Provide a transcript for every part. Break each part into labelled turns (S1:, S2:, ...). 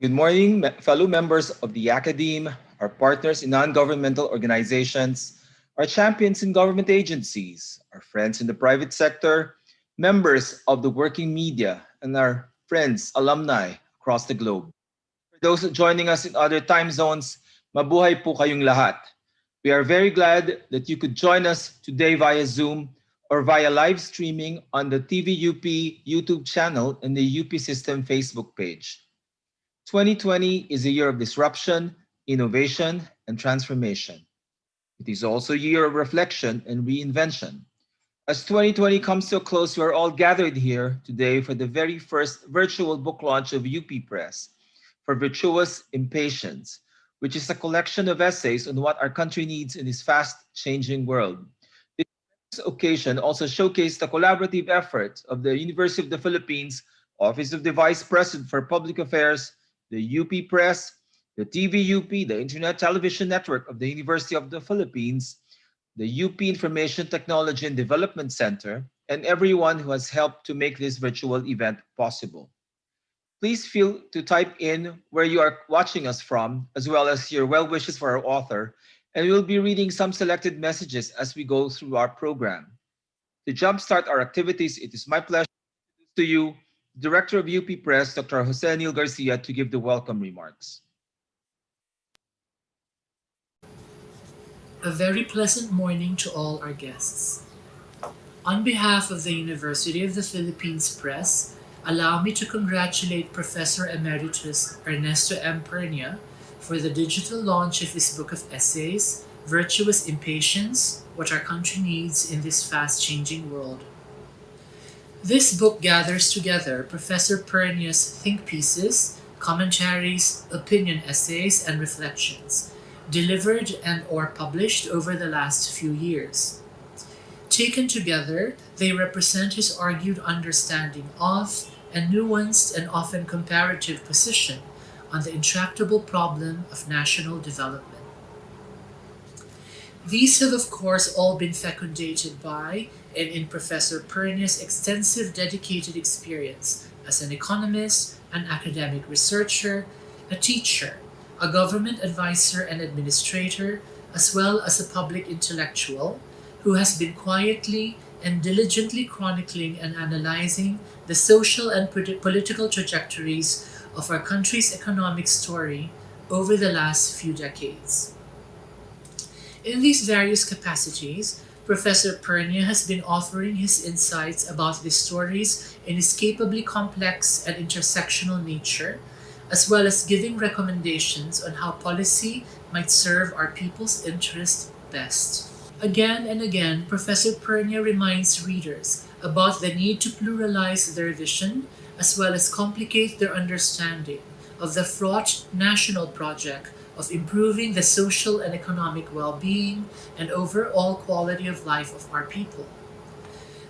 S1: Good morning, fellow members of the Academe, our partners in non-governmental organizations, our champions in government agencies, our friends in the private sector, members of the working media, and our friends, alumni across the globe. For those joining us in other time zones, mabuhay po kayong lahat. We are very glad that you could join us today via Zoom or via live streaming on the TVUP YouTube channel and the UP System Facebook page. 2020 is a year of disruption, innovation, and transformation. It is also a year of reflection and reinvention. As 2020 comes to a close, we are all gathered here today for the very first virtual book launch of UP Press for Virtuous Impatience, which is a collection of essays on what our country needs in this fast changing world. This occasion also showcased the collaborative efforts of the University of the Philippines, Office of the Vice President for Public Affairs, the UP Press, the TVUP, the Internet Television Network of the University of the Philippines, the UP Information Technology and Development Center, and everyone who has helped to make this virtual event possible. Please feel to type in where you are watching us from, as well as your well wishes for our author, and we'll be reading some selected messages as we go through our program. To jumpstart our activities, it is my pleasure to introduce to you Director of UP Press, Dr. Jose Neil Garcia, to give the welcome remarks.
S2: A very pleasant morning to all our guests. On behalf of the University of the Philippines Press, allow me to congratulate Professor Emeritus Ernesto M. Pernia for the digital launch of his book of essays, Virtuous Impatience, What Our Country Needs in This Fast-Changing World. This book gathers together Professor Pernia's think pieces, commentaries, opinion essays, and reflections, delivered and or published over the last few years. Taken together, they represent his argued understanding of and nuanced and often comparative position on the intractable problem of national development. These have, of course, all been fecundated by and in Professor Pernia's extensive dedicated experience as an economist, an academic researcher, a teacher, a government advisor and administrator, as well as a public intellectual who has been quietly and diligently chronicling and analyzing the social and political trajectories of our country's economic story over the last few decades. In these various capacities, Professor Pernia has been offering his insights about these stories' inescapably complex and intersectional nature, as well as giving recommendations on how policy might serve our people's interest best. Again and again, Professor Pernia reminds readers about the need to pluralize their vision as well as complicate their understanding of the fraught national project of improving the social and economic well-being and overall quality of life of our people.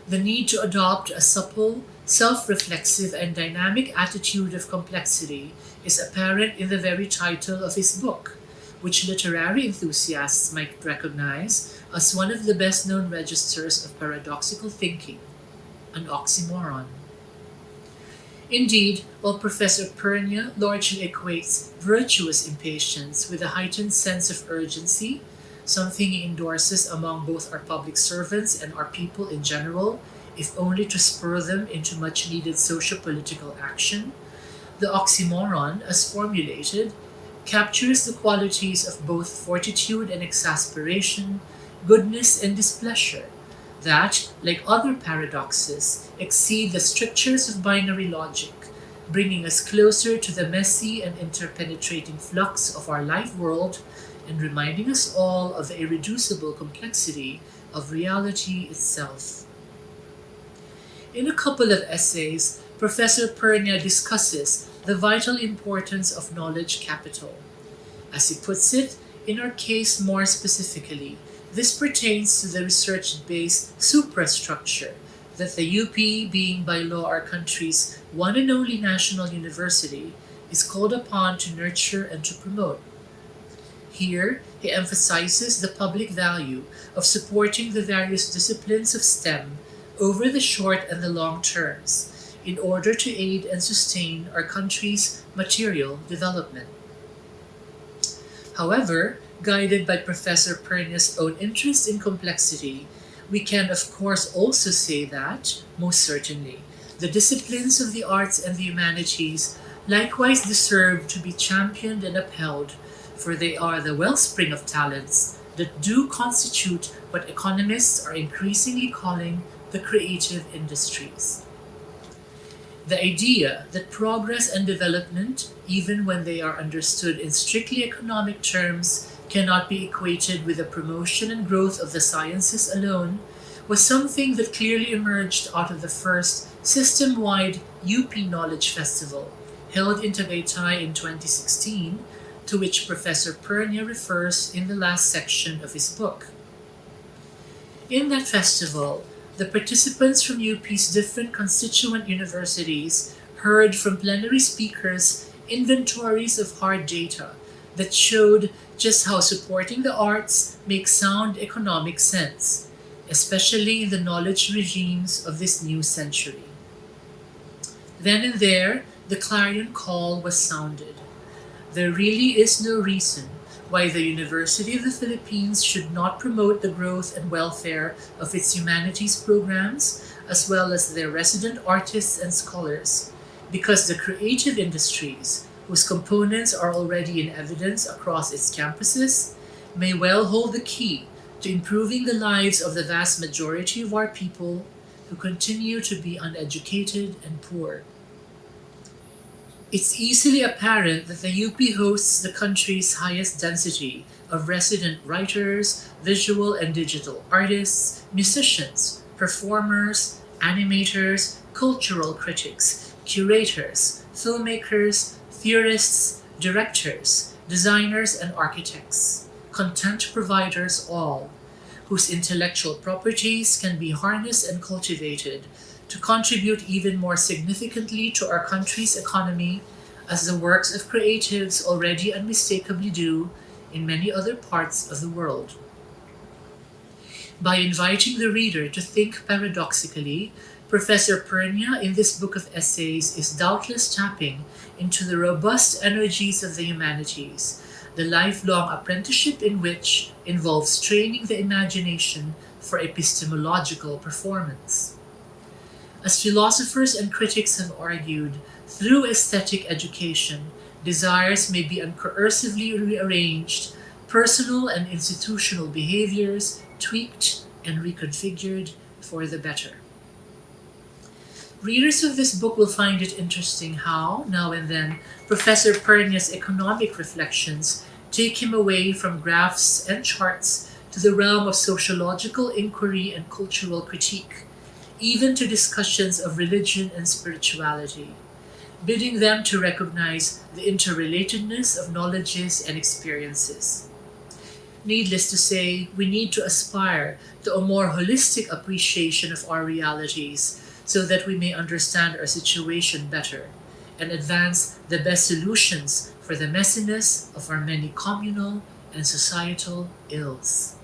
S2: The need to adopt a supple, self-reflexive, and dynamic attitude of complexity is apparent in the very title of his book, which literary enthusiasts might recognize as one of the best-known registers of paradoxical thinking, an oxymoron. Indeed, while Professor Pernia largely equates virtuous impatience with a heightened sense of urgency, something he endorses among both our public servants and our people in general, if only to spur them into much needed socio-political action, the oxymoron, as formulated, captures the qualities of both fortitude and exasperation, goodness and displeasure, that, like other paradoxes, exceed the strictures of binary logic, bringing us closer to the messy and interpenetrating flux of our life world and reminding us all of the irreducible complexity of reality itself. In a couple of essays, Professor Pernia discusses the vital importance of knowledge capital. As he puts it, in our case more specifically, this pertains to the research-based suprastructure that the UP, being by law our country's one and only national university, is called upon to nurture and to promote. Here, he emphasizes the public value of supporting the various disciplines of STEM over the short and the long terms, in order to aid and sustain our country's material development. However, guided by Professor Pernia's own interest in complexity, we can of course also say that, most certainly, the disciplines of the arts and the humanities likewise deserve to be championed and upheld, for they are the wellspring of talents that do constitute what economists are increasingly calling the creative industries. The idea that progress and development, even when they are understood in strictly economic terms, cannot be equated with the promotion and growth of the sciences alone, was something that clearly emerged out of the first system wide UP Knowledge Festival, held in Tagaytay in 2016, to which Professor Pernia refers in the last section of his book. In that festival, the participants from UP's different constituent universities heard from plenary speakers inventories of hard data that showed just how supporting the arts makes sound economic sense, especially in the knowledge regimes of this new century. Then and there, the clarion call was sounded. There really is no reason why the University of the Philippines should not promote the growth and welfare of its humanities programs, as well as their resident artists and scholars, because the creative industries, whose components are already in evidence across its campuses, may well hold the key to improving the lives of the vast majority of our people who continue to be uneducated and poor. It's easily apparent that the UP hosts the country's highest density of resident writers, visual and digital artists, musicians, performers, animators, cultural critics, curators, filmmakers, theorists, directors, designers, and architects, content providers all, whose intellectual properties can be harnessed and cultivated to contribute even more significantly to our country's economy as the works of creatives already unmistakably do in many other parts of the world. By inviting the reader to think paradoxically, Professor Pernia in this book of essays is doubtless tapping into the robust energies of the humanities, the lifelong apprenticeship in which involves training the imagination for epistemological performance. As philosophers and critics have argued, through aesthetic education, desires may be uncoercively rearranged, personal and institutional behaviors tweaked and reconfigured for the better. Readers of this book will find it interesting how, now and then, Professor Pernia's economic reflections take him away from graphs and charts to the realm of sociological inquiry and cultural critique, even to discussions of religion and spirituality, bidding them to recognize the interrelatedness of knowledges and experiences. Needless to say, we need to aspire to a more holistic appreciation of our realities so that we may understand our situation better and advance the best solutions for the messiness of our many communal and societal ills.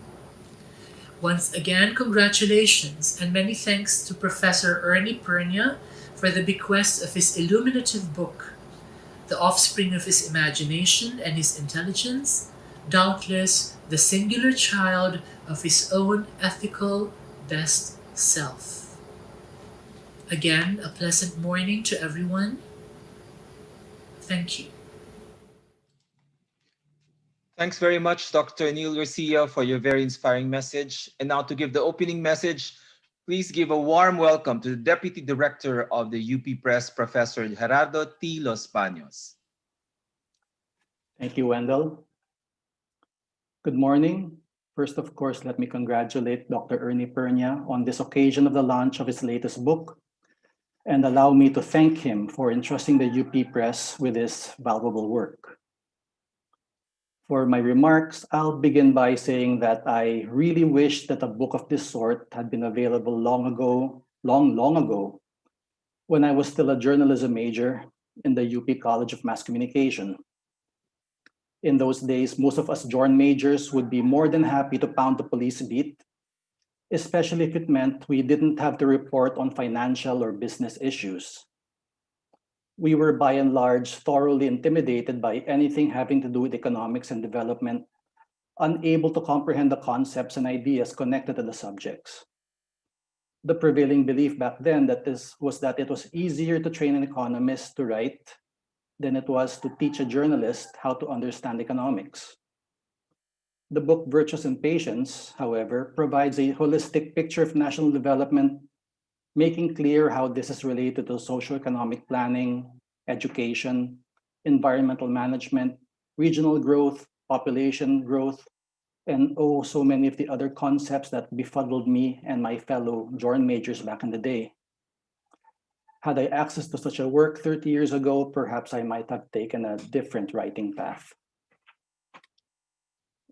S2: Once again, congratulations and many thanks to Professor Ernie Pernia for the bequest of his illuminative book, the offspring of his imagination and his intelligence, doubtless the singular child of his own ethical best self. Again, a pleasant morning to everyone. Thank you.
S1: Thanks very much, Dr. Neil Garcia, for your very inspiring message. And now to give the opening message, please give a warm welcome to the Deputy Director of the UP Press, Professor Gerardo T. Los Baños.
S3: Thank you, Wendell. Good morning. First, of course, let me congratulate Dr. Ernie Pernia on this occasion of the launch of his latest book, and allow me to thank him for entrusting the UP Press with this valuable work. For my remarks, I'll begin by saying that I really wish that a book of this sort had been available long ago, long ago, when I was still a journalism major in the UP College of Mass Communication. In those days, most of us journal majors would be more than happy to pound the police beat, especially if it meant we didn't have to report on financial or business issues. We were by and large thoroughly intimidated by anything having to do with economics and development, unable to comprehend the concepts and ideas connected to the subjects. The prevailing belief back then was that it was easier to train an economist to write than it was to teach a journalist how to understand economics. The book Virtuous Impatience, however, provides a holistic picture of national development, making clear how this is related to socioeconomic planning, education, environmental management, regional growth, population growth, and oh, so many of the other concepts that befuddled me and my fellow Jorn majors back in the day. Had I access to such a work 30 years ago, perhaps I might have taken a different writing path.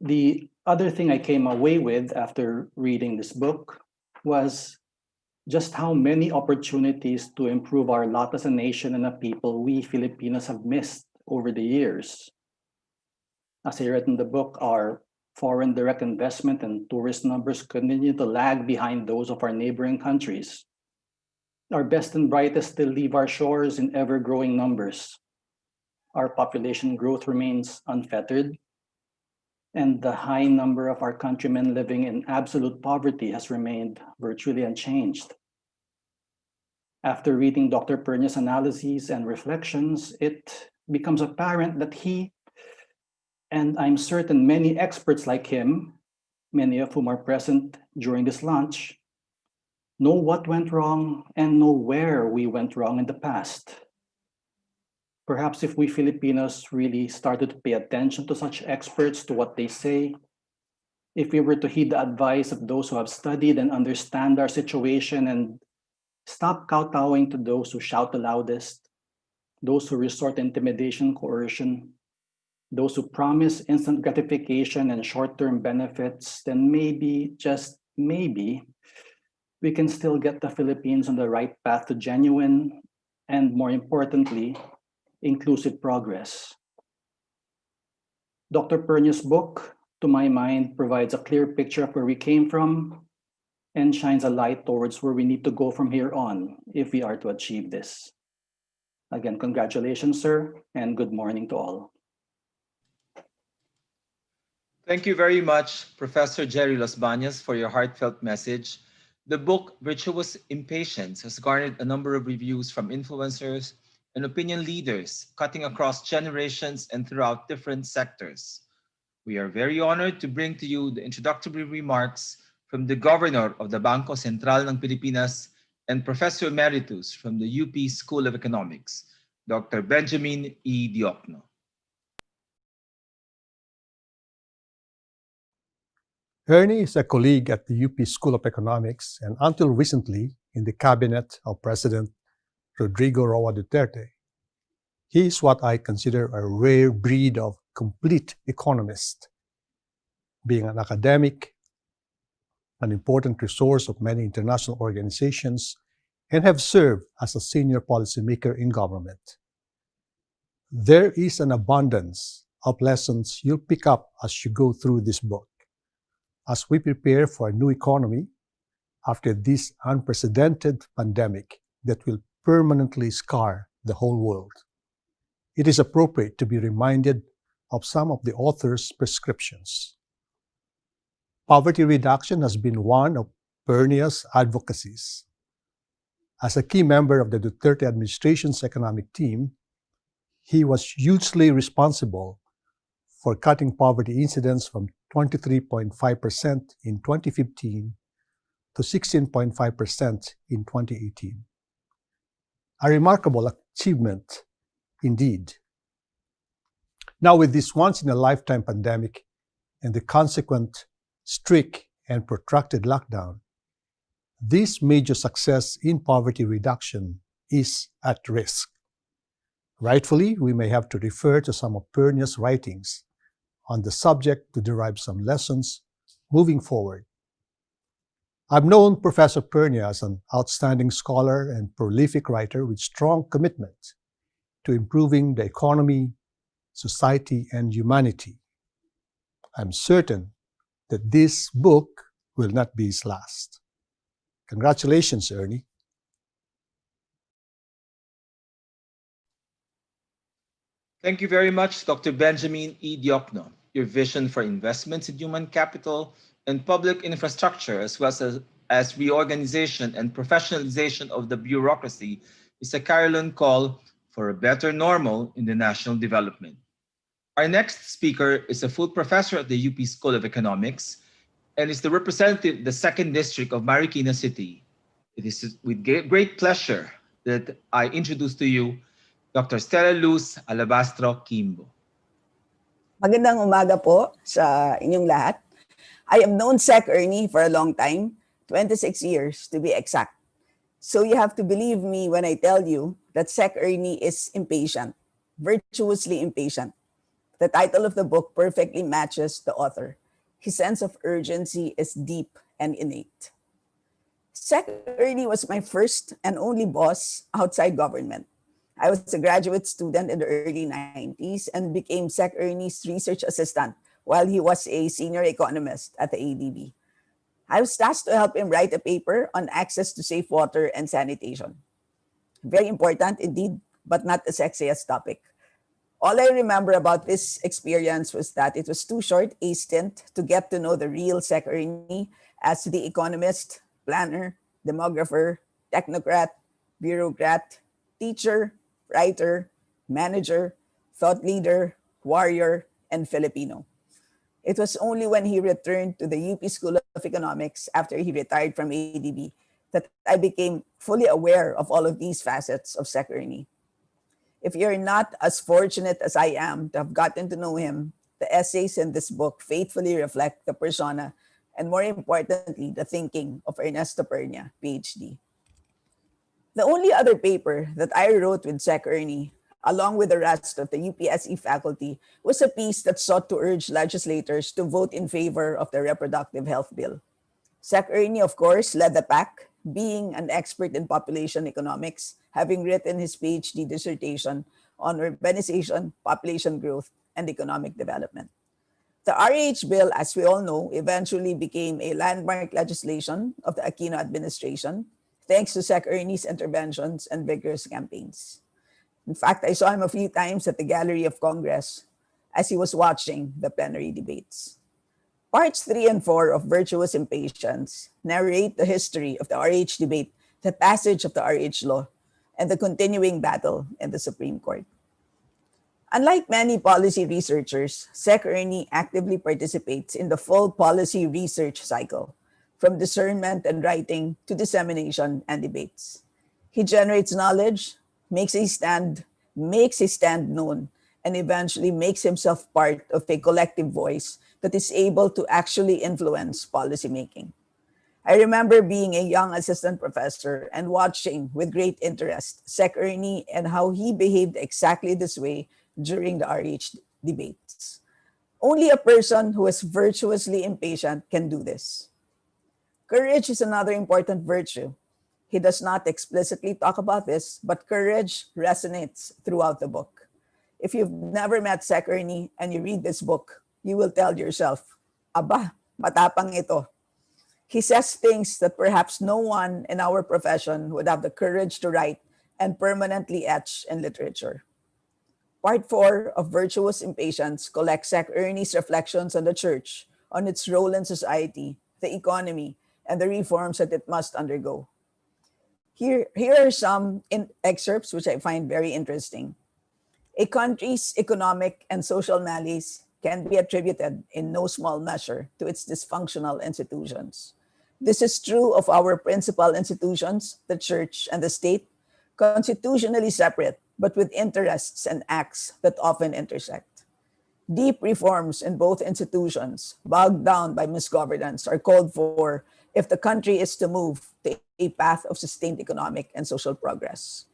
S3: The other thing I came away with after reading this book was just how many opportunities to improve our lot as a nation and a people we Filipinos have missed over the years. As I read in the book, our foreign direct investment and tourist numbers continue to lag behind those of our neighboring countries. Our best and brightest still leave our shores in ever-growing numbers. Our population growth remains unfettered, and the high number of our countrymen living in absolute poverty has remained virtually unchanged. After reading Dr. Pernia's analyses and reflections, it becomes apparent that he, and I'm certain many experts like him, many of whom are present during this launch, know what went wrong and know where we went wrong in the past. Perhaps if we Filipinos really started to pay attention to such experts, to what they say, if we were to heed the advice of those who have studied and understand our situation and stop kowtowing to those who shout the loudest, those who resort to intimidation, coercion, those who promise instant gratification and short-term benefits, then maybe, just maybe, we can still get the Philippines on the right path to genuine and, more importantly, inclusive progress. Dr. Pernia's book, to my mind, provides a clear picture of where we came from and shines a light towards where we need to go from here on if we are to achieve this. Again, congratulations, sir, and good morning to all.
S1: Thank you very much, Professor Jerry Los Bañas, for your heartfelt message. The book Virtuous Impatience has garnered a number of reviews from influencers and opinion leaders cutting across generations and throughout different sectors. We are very honored to bring to you the introductory remarks from the Governor of the Bangko Sentral ng Pilipinas and Professor Emeritus from the UP School of Economics, Dr. Benjamin E. Diokno.
S4: Ernie is a colleague at the UP School of Economics and until recently in the cabinet of President Rodrigo Roa Duterte. He is what I consider a rare breed of complete economist, being an academic, an important resource of many international organizations, and have served as a senior policymaker in government. There is an abundance of lessons you'll pick up as you go through this book. As we prepare for a new economy after this unprecedented pandemic that will permanently scar the whole world, it is appropriate to be reminded of some of the author's prescriptions. Poverty reduction has been one of Pernia's advocacies. As a key member of the Duterte administration's economic team, he was hugely responsible for cutting poverty incidence from 23.5% in 2015 to 16.5% in 2018. A remarkable achievement indeed. Now, with this once-in-a-lifetime pandemic and the consequent strict and protracted lockdown, this major success in poverty reduction is at risk. Rightfully, we may have to refer to some of Pernia's writings on the subject to derive some lessons moving forward. I've known Professor Pernia as an outstanding scholar and prolific writer with strong commitment to improving the economy, society, and humanity. I'm certain that this book will not be his last. Congratulations, Ernie.
S1: Thank you very much, Dr. Benjamin E. Diokno. Your vision for investments in human capital and public infrastructure, as reorganization and professionalization of the bureaucracy, is a Carillon call for a better normal in the national development. Our next speaker is a full professor at the UP School of Economics and is the representative of the second district of Marikina City. It is with great pleasure that I introduce to you Dr. Stella Luz Alabastro Kimbo.
S5: Magandang umaga po sa inyong lahat. I have known Sec Ernie for a long time, 26 years to be exact. So you have to believe me when I tell you that Sec Ernie is impatient, virtuously impatient. The title of the book perfectly matches the author. His sense of urgency is deep and innate. Sec Ernie was my first and only boss outside government. I was a graduate student in the early 90s and became Sec Ernie's research assistant while he was a senior economist at the ADB. I was tasked to help him write a paper on access to safe water and sanitation. Very important indeed, but not the sexiest topic. All I remember about this experience was that it was too short a stint to get to know the real Sec Ernie as the economist, planner, demographer, technocrat, bureaucrat, teacher, writer, manager, thought leader, warrior, and Filipino. It was only when he returned to the UP School of Economics after he retired from ADB that I became fully aware of all of these facets of Sec Ernie. If you're not as fortunate as I am to have gotten to know him, the essays in this book faithfully reflect the persona and, more importantly, the thinking of Ernesto Pernia, PhD. The only other paper that I wrote with Sec Ernie, along with the rest of the UPSE faculty, was a piece that sought to urge legislators to vote in favor of the Reproductive Health Bill. Sec Ernie, of course, led the pack, being an expert in population economics, having written his PhD dissertation on urbanization, population growth, and economic development. The RH bill, as we all know, eventually became a landmark legislation of the Aquino administration, thanks to Sec Ernie's interventions and vigorous campaigns. In fact, I saw him a few times at the Gallery of Congress as he was watching the plenary debates. Parts 3 and 4 of Virtuous Impatience narrate the history of the RH debate, the passage of the RH law, and the continuing battle in the Supreme Court. Unlike many policy researchers, Sec Ernie actively participates in the full policy research cycle, from discernment and writing to dissemination and debates. He generates knowledge, makes his stand known, and eventually makes himself part of a collective voice that is able to actually influence policymaking. I remember being a young assistant professor and watching with great interest Sec Ernie and how he behaved exactly this way during the RH debates. Only a person who is virtuously impatient can do this. Courage is another important virtue. He does not explicitly talk about this, but courage resonates throughout the book. If you've never met Sec Ernie and you read this book, you will tell yourself, aba, matapang ito. He says things that perhaps no one in our profession would have the courage to write and permanently etch in literature. Part 4 of Virtuous Impatience collects Sec Ernie's reflections on the church, on its role in society, the economy, and the reforms that it must undergo. Here are some excerpts which I find very interesting. A country's economic and social malaise can be attributed in no small measure to its dysfunctional institutions. This is true of our principal institutions, the church and the state, constitutionally separate, but with interests and acts that often intersect. Deep reforms in both institutions, bogged down by misgovernance, are called for if the country is to move to a path of sustained economic and social progress.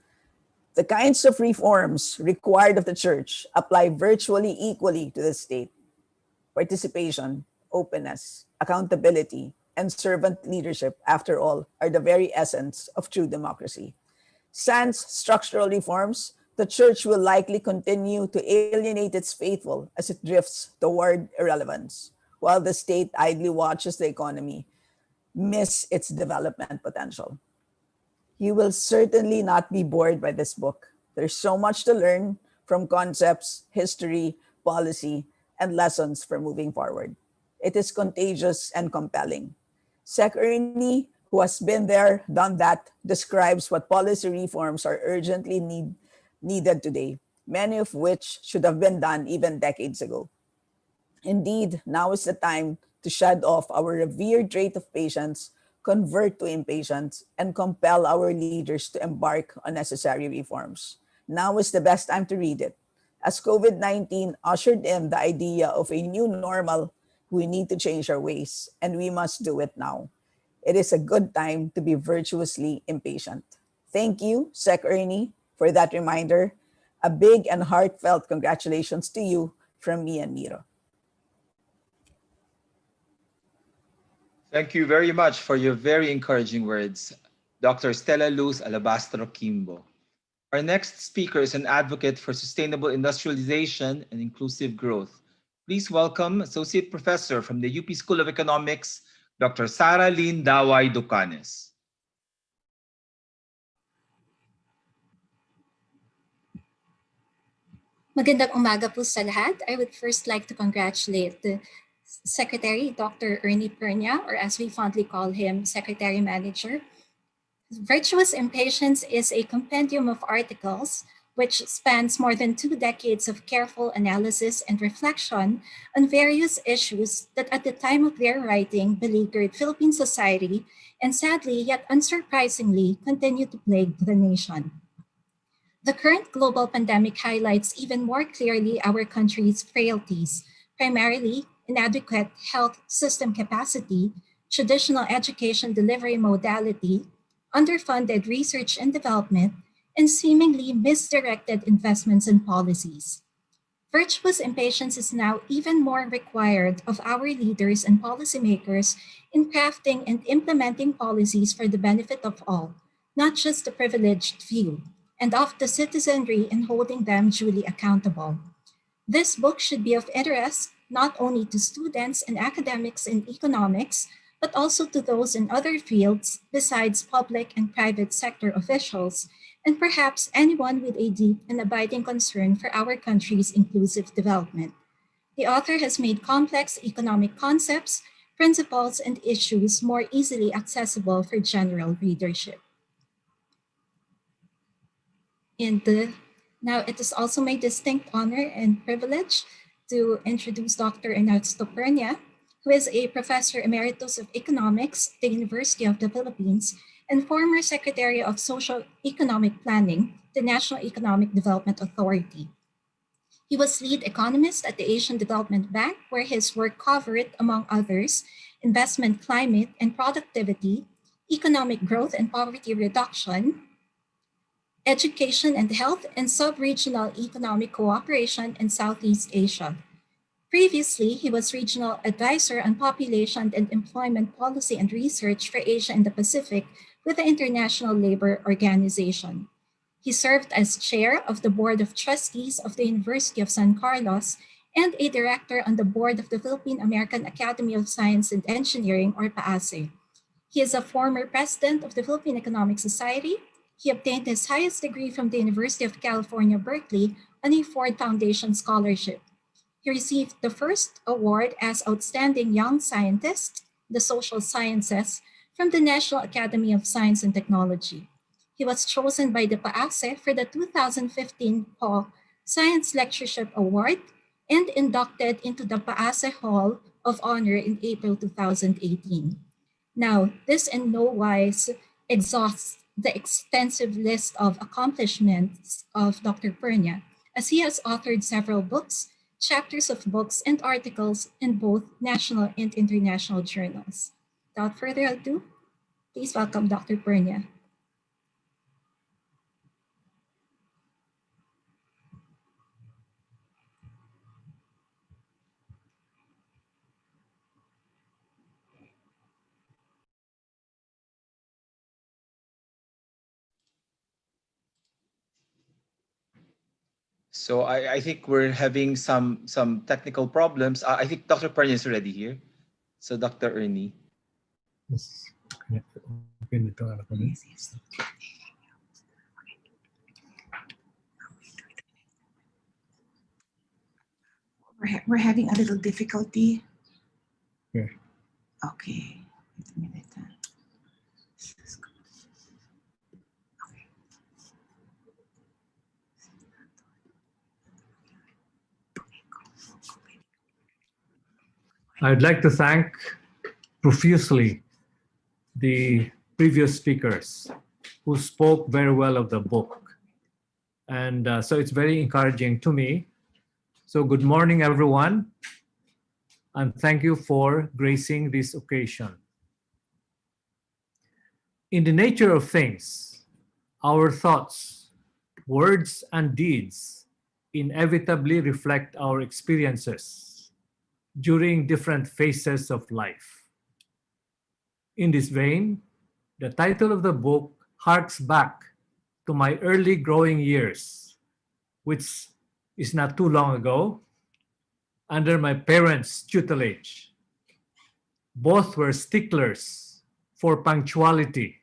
S5: The kinds of reforms required of the church apply virtually equally to the state. Participation, openness, accountability, and servant leadership, after all, are the very essence of true democracy. Sans structural reforms, the church will likely continue to alienate its faithful as it drifts toward irrelevance, while the state idly watches the economy miss its development potential. You will certainly not be bored by this book. There's so much to learn, from concepts, history, policy, and lessons for moving forward. It is contagious and compelling. Sec Ernie, who has been there, done that, describes what policy reforms are urgently needed today, many of which should have been done even decades ago. Indeed, now is the time to shed off our revered trait of patience, convert to impatience, and compel our leaders to embark on necessary reforms. Now is the best time to read it. As COVID 19 ushered in the idea of a new normal, we need to change our ways, and we must do it now. It is a good time to be virtuously impatient. Thank you, Sec Ernie, for that reminder. A big and heartfelt congratulations to you from me and Miro.
S1: Thank you very much for your very encouraging words, Dr. Stella Luz Alabastro Kimbo. Our next speaker is an advocate for sustainable industrialization and inclusive growth. Please welcome Associate Professor from the UP School of Economics, Dr. Sara Lynn Daway Ducanes.
S6: Magandang umaga po sa lahat. I would first like to congratulate the Secretary, Dr. Ernie Pernia, or as we fondly call him, Secretary Manager. Virtuous Impatience is a compendium of articles which spans more than 2 decades of careful analysis and reflection on various issues that at the time of their writing beleaguered Philippine society and sadly, yet unsurprisingly, continue to plague the nation. The current global pandemic highlights even more clearly our country's frailties, primarily inadequate health system capacity, traditional education delivery modality, underfunded research and development, and seemingly misdirected investments and policies. Virtuous impatience is now even more required of our leaders and policymakers in crafting and implementing policies for the benefit of all, not just the privileged few, and of the citizenry in holding them duly accountable. This book should be of interest not only to students and academics in economics, but also to those in other fields besides public and private sector officials, and perhaps anyone with a deep and abiding concern for our country's inclusive development. The author has made complex economic concepts, principles, and issues more easily accessible for general readership. Now it is also my distinct honor and privilege to introduce Dr. Ernesto Pernia, who is a professor emeritus of economics at the University of the Philippines and former Secretary of Social Economic Planning, the National Economic Development Authority. He was lead economist at the Asian Development Bank, where his work covered, among others, investment climate and productivity, economic growth and poverty reduction, education and health, and sub-regional economic cooperation in Southeast Asia. Previously, he was regional advisor on population and employment policy and research for Asia and the Pacific with the International Labor Organization. He served as chair of the Board of Trustees of the University of San Carlos and a director on the board of the Philippine American Academy of Science and Engineering, or PAASE. He is a former president of the Philippine Economic Society. He obtained his highest degree from the University of California, Berkeley on a Ford Foundation scholarship. He received the first award as Outstanding Young Scientist, the Social Sciences, from the National Academy of Science and Technology. He was chosen by the PAASE for the 2015 PAW Science Lectureship Award and inducted into the PAASE Hall of Honor in April 2018. Now, this in no wise exhausts the extensive list of accomplishments of Dr. Pernia, as he has authored several books, chapters of books, and articles in both national and international journals. Without further ado, please welcome Dr. Pernia.
S1: So I think we're having some technical problems. I think Dr. Pernia is already here. So Dr. Ernie.
S4: Yes. Okay, nito ano ko
S7: We're having a little difficulty.
S8: Okay.
S7: Okay. Wait a minute.
S8: I'd like to thank profusely the previous speakers who spoke very well of the book. And so it's very encouraging to me. So good morning, everyone. And thank you for gracing this occasion. In the nature of things, our thoughts, words, and deeds inevitably reflect our experiences during different phases of life. In this vein, the title of the book harks back to my early growing years, which is not too long ago, under my parents' tutelage. Both were sticklers for punctuality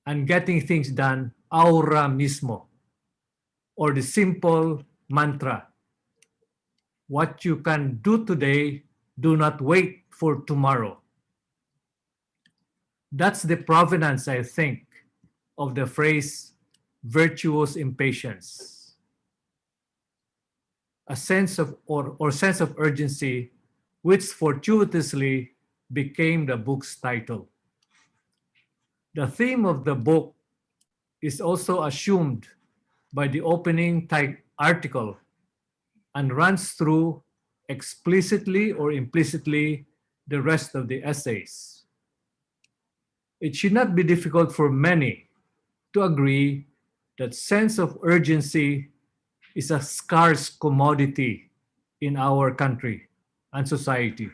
S8: and getting things done ahora mismo, or the simple mantra, what you can do today, do not wait for tomorrow. That's the provenance, I think, of the phrase virtuous impatience. A sense of or sense of urgency, which fortuitously became the book's title. The theme of the book is also assumed by the opening article and runs through explicitly or implicitly the rest of the essays. It should not be difficult for many to agree that sense of urgency is a scarce commodity in our country and society.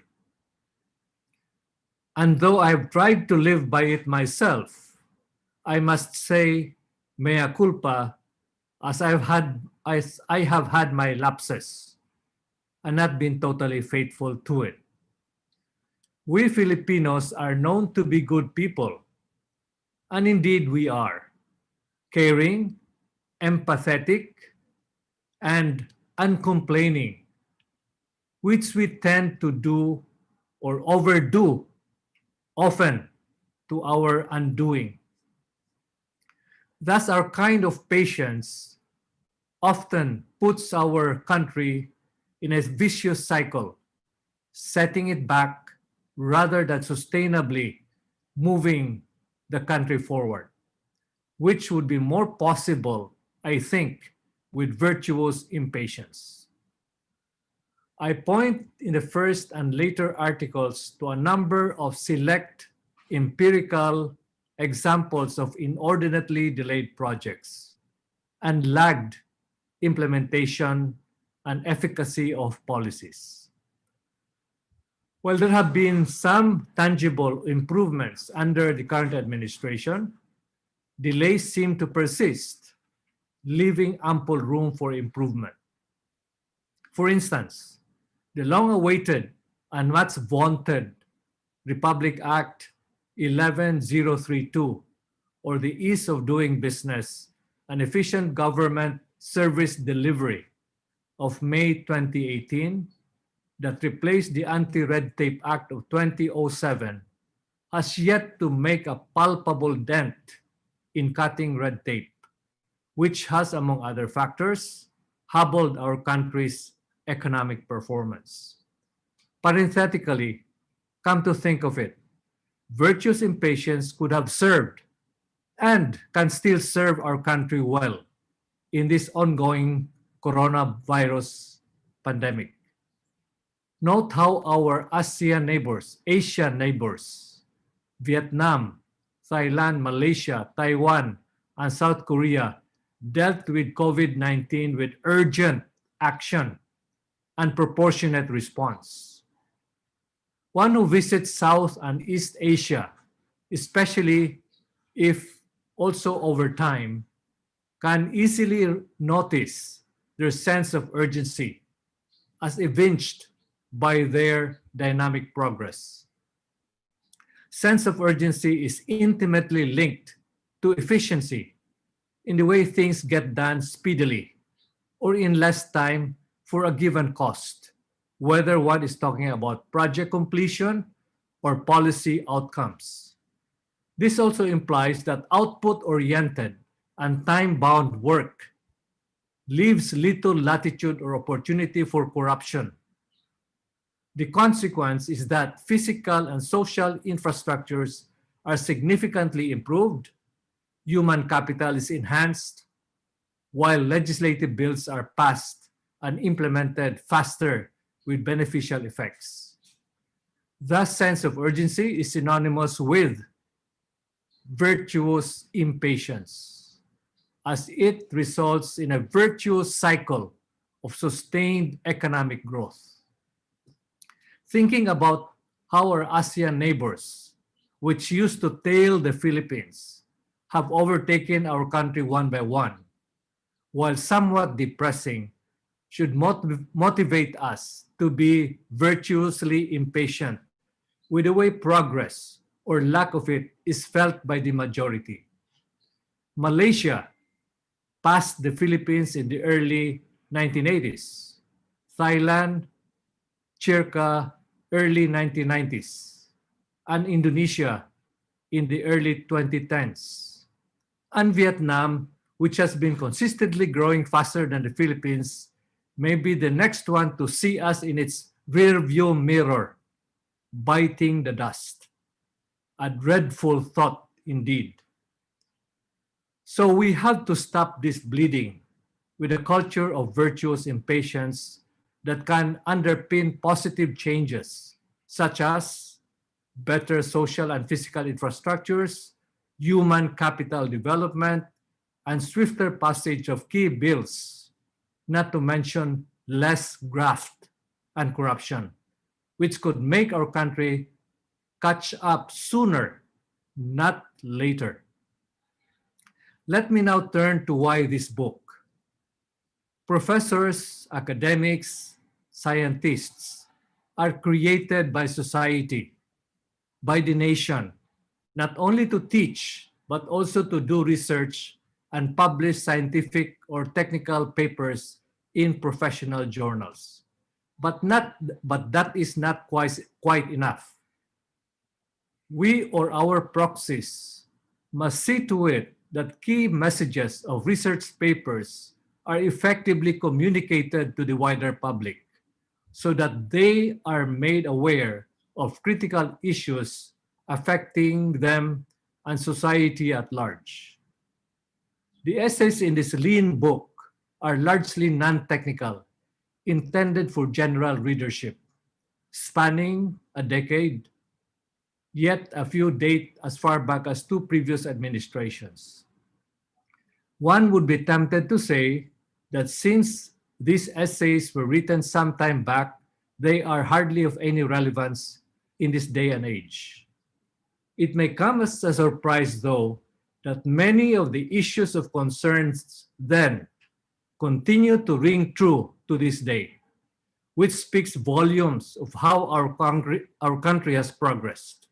S8: And though I have tried to live by it myself, I must say mea culpa, as I have had my lapses and not been totally faithful to it. We Filipinos are known to be good people, and indeed we are, caring, empathetic, and uncomplaining, which we tend to do or overdo often to our undoing. Thus, our kind of patience often puts our country in a vicious cycle, setting it back rather than sustainably moving the country forward, which would be more possible, I think, with virtuous impatience. I point in the first and later articles to a number of select empirical examples of inordinately delayed projects and lagged implementation and efficacy of policies. While there have been some tangible improvements under the current administration, delays seem to persist, leaving ample room for improvement. For instance, the long-awaited and much vaunted Republic Act 11032, or the Ease of Doing Business and Efficient Government Service Delivery of May 2018, that replaced the Anti-Red Tape Act of 2007, has yet to make a palpable dent in cutting red tape, which has, among other factors, hobbled our country's economic performance. Parenthetically, come to think of it, virtuous impatience could have served and can still serve our country well in this ongoing coronavirus pandemic. Note how our Asian neighbors, Vietnam, Thailand, Malaysia, Taiwan, and South Korea dealt with COVID-19 with urgent action and proportionate response. One who visits South and East Asia, especially if also over time, can easily notice their sense of urgency as evinced by their dynamic progress. Sense of urgency is intimately linked to efficiency in the way things get done speedily or in less time for a given cost, whether one is talking about project completion or policy outcomes. This also implies that output-oriented and time-bound work leaves little latitude or opportunity for corruption. The consequence is that physical and social infrastructures are significantly improved, human capital is enhanced, while legislative bills are passed and implemented faster with beneficial effects. Thus, sense of urgency is synonymous with virtuous impatience, as it results in a virtuous cycle of sustained economic growth. Thinking about how our ASEAN neighbors, which used to tail the Philippines, have overtaken our country one by one, while somewhat depressing, should motivate us to be virtuously impatient with the way progress or lack of it is felt by the majority. Malaysia passed the Philippines in the early 1980s, Thailand circa early 1990s, and Indonesia in the early 2010s, and Vietnam, which has been consistently growing faster than the Philippines, may be the next one to see us in its rearview mirror, biting the dust. A dreadful thought indeed. So we have to stop this bleeding with a culture of virtuous impatience that can underpin positive changes, such as better social and physical infrastructures, human capital development, and swifter passage of key bills, not to mention less graft and corruption, which could make our country catch up sooner, not later. Let me now turn to why this book. Professors, academics, scientists are created by society, by the nation, not only to teach, but also to do research and publish scientific or technical papers in professional journals. But that is not quite enough. We or our proxies must see to it that key messages of research papers are effectively communicated to the wider public so that they are made aware of critical issues affecting them and society at large. The essays in this lean book are largely non-technical, intended for general readership, spanning a decade, yet a few date as far back as 2 previous administrations. One would be tempted to say that since these essays were written some time back, they are hardly of any relevance in this day and age. It may come as a surprise, though, that many of the issues of concerns then continue to ring true to this day, which speaks volumes of how our country has progressed.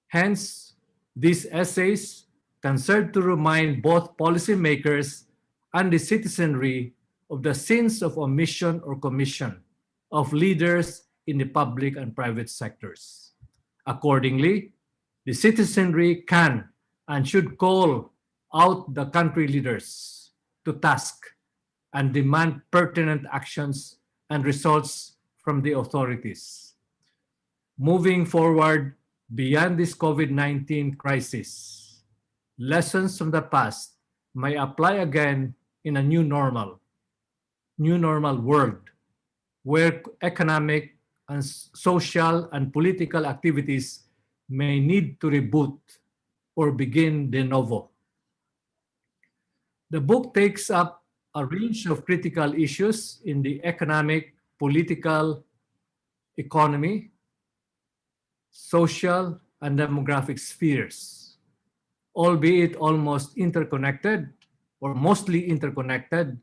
S8: Hence, these essays can serve to remind both policymakers and the citizenry of the sins of omission or commission of leaders in the public and private sectors. Accordingly, the citizenry can and should call out the country leaders to task and demand pertinent actions and results from the authorities. Moving forward beyond this COVID-19 crisis, lessons from the past may apply again in a new normal world where economic and social and political activities may need to reboot or begin de novo. The book takes up a range of critical issues in the economic, political, economy, social, and demographic spheres, albeit almost interconnected or mostly interconnected.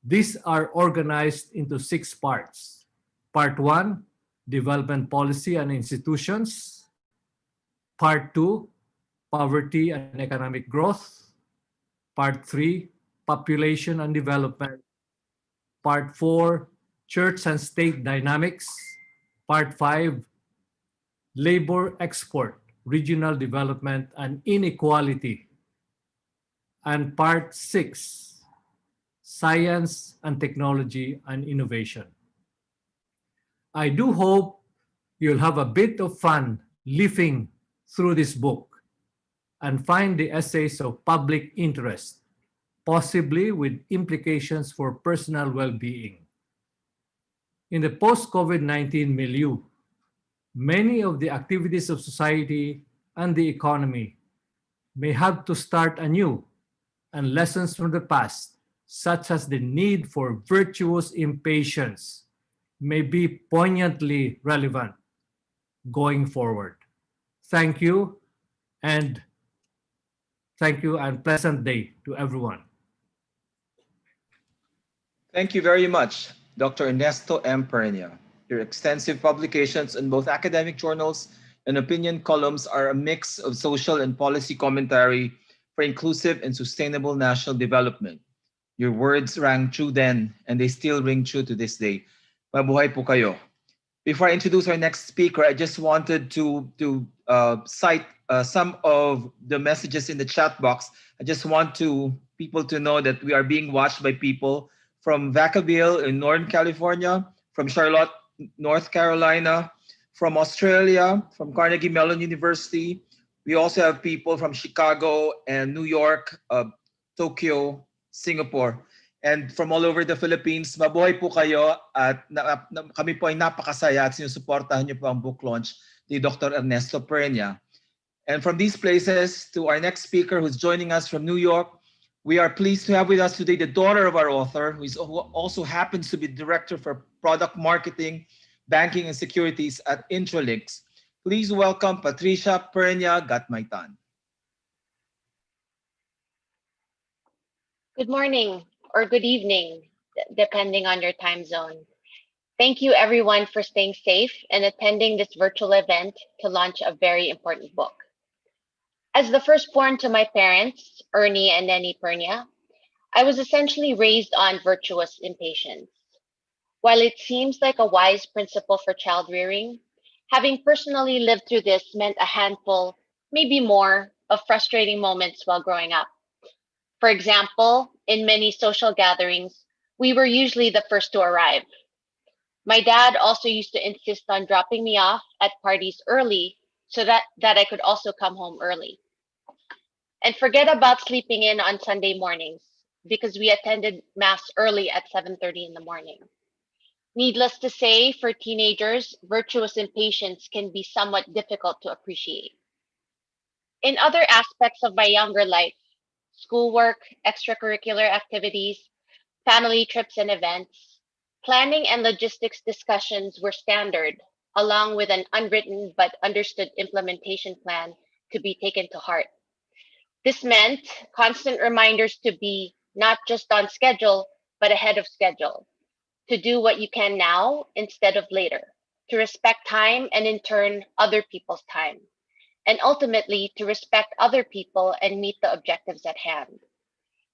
S8: These are organized into 6 parts. Part 1, development policy and institutions. Part 2, poverty and economic growth. Part 3, population and development. Part 4, Church and State Dynamics. Part 5, Labor Export, Regional Development and Inequality. And Part 6, Science and Technology and Innovation. I do hope you'll have a bit of fun leafing through this book and find the essays of public interest, possibly with implications for personal well-being. In the post-COVID-19 milieu, many of the activities of society and the economy may have to start anew, and lessons from the past, such as the need for virtuous impatience, may be poignantly relevant going forward. Thank you, and pleasant day to everyone.
S1: Thank you very much, Dr. Ernesto M. Pernia. Your extensive publications in both academic journals and opinion columns are a mix of social and policy commentary for inclusive and sustainable national development. Your words rang true then, and they still ring true to this day. Mabuhay po kayo. Before I introduce our next speaker, I just wanted to cite some of the messages in the chat box. I just want people to know that we are being watched by people from Vacaville in Northern California, from Charlotte, North Carolina, from Australia, from Carnegie Mellon University. We also have people from Chicago and New York, Tokyo, Singapore, and from all over the Philippines. Mabuhay po kayo at kami po ay napakasaya at sinusuportahan niyo po ang book launch ni Dr. Ernesto Pernia. And from these places to our next speaker who's joining us from New York, we are pleased to have with us today the daughter of our author, who also happens to be Director for Product Marketing, Banking and Securities at Intralinks. Please welcome Patricia Pernia Gatmaitan.
S9: Good morning or good evening, depending on your time zone. Thank you everyone for staying safe and attending this virtual event to launch a very important book. As the firstborn to my parents, Ernie and Nenny Pernia, I was essentially raised on virtuous impatience. While it seems like a wise principle for child rearing, having personally lived through this meant a handful, maybe more, of frustrating moments while growing up. For example, in many social gatherings, we were usually the first to arrive. My dad also used to insist on dropping me off at parties early so that I could also come home early. And forget about sleeping in on Sunday mornings because we attended Mass early at 7:30 in the morning. Needless to say, for teenagers, virtuous impatience can be somewhat difficult to appreciate. In other aspects of my younger life, schoolwork, extracurricular activities, family trips and events, planning and logistics discussions were standard, along with an unwritten but understood implementation plan to be taken to heart. This meant constant reminders to be not just on schedule, but ahead of schedule, to do what you can now instead of later, to respect time and in turn other people's time, and ultimately to respect other people and meet the objectives at hand.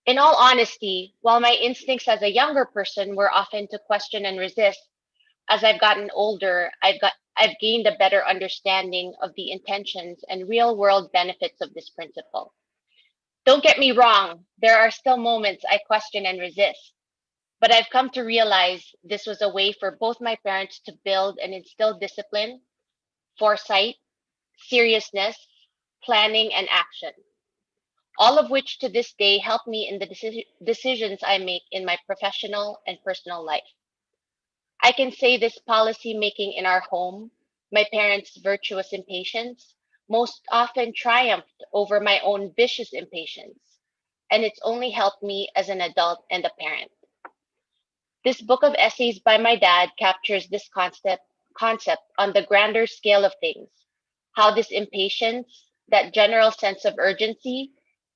S9: In all honesty, while my instincts as a younger person were often to question and resist, as I've gotten older, I've gained a better understanding of the intentions and real-world benefits of this principle. Don't get me wrong, there are still moments I question and resist, but I've come to realize this was a way for both my parents to build and instill discipline, foresight, seriousness, planning, and action, all of which to this day help me in the decisions I make in my professional and personal life. I can say this policy making in our home, my parents' virtuous impatience, most often triumphed over my own vicious impatience, and it's only helped me as an adult and a parent. This book of essays by my dad captures this concept on the grander scale of things, how this impatience, that general sense of urgency,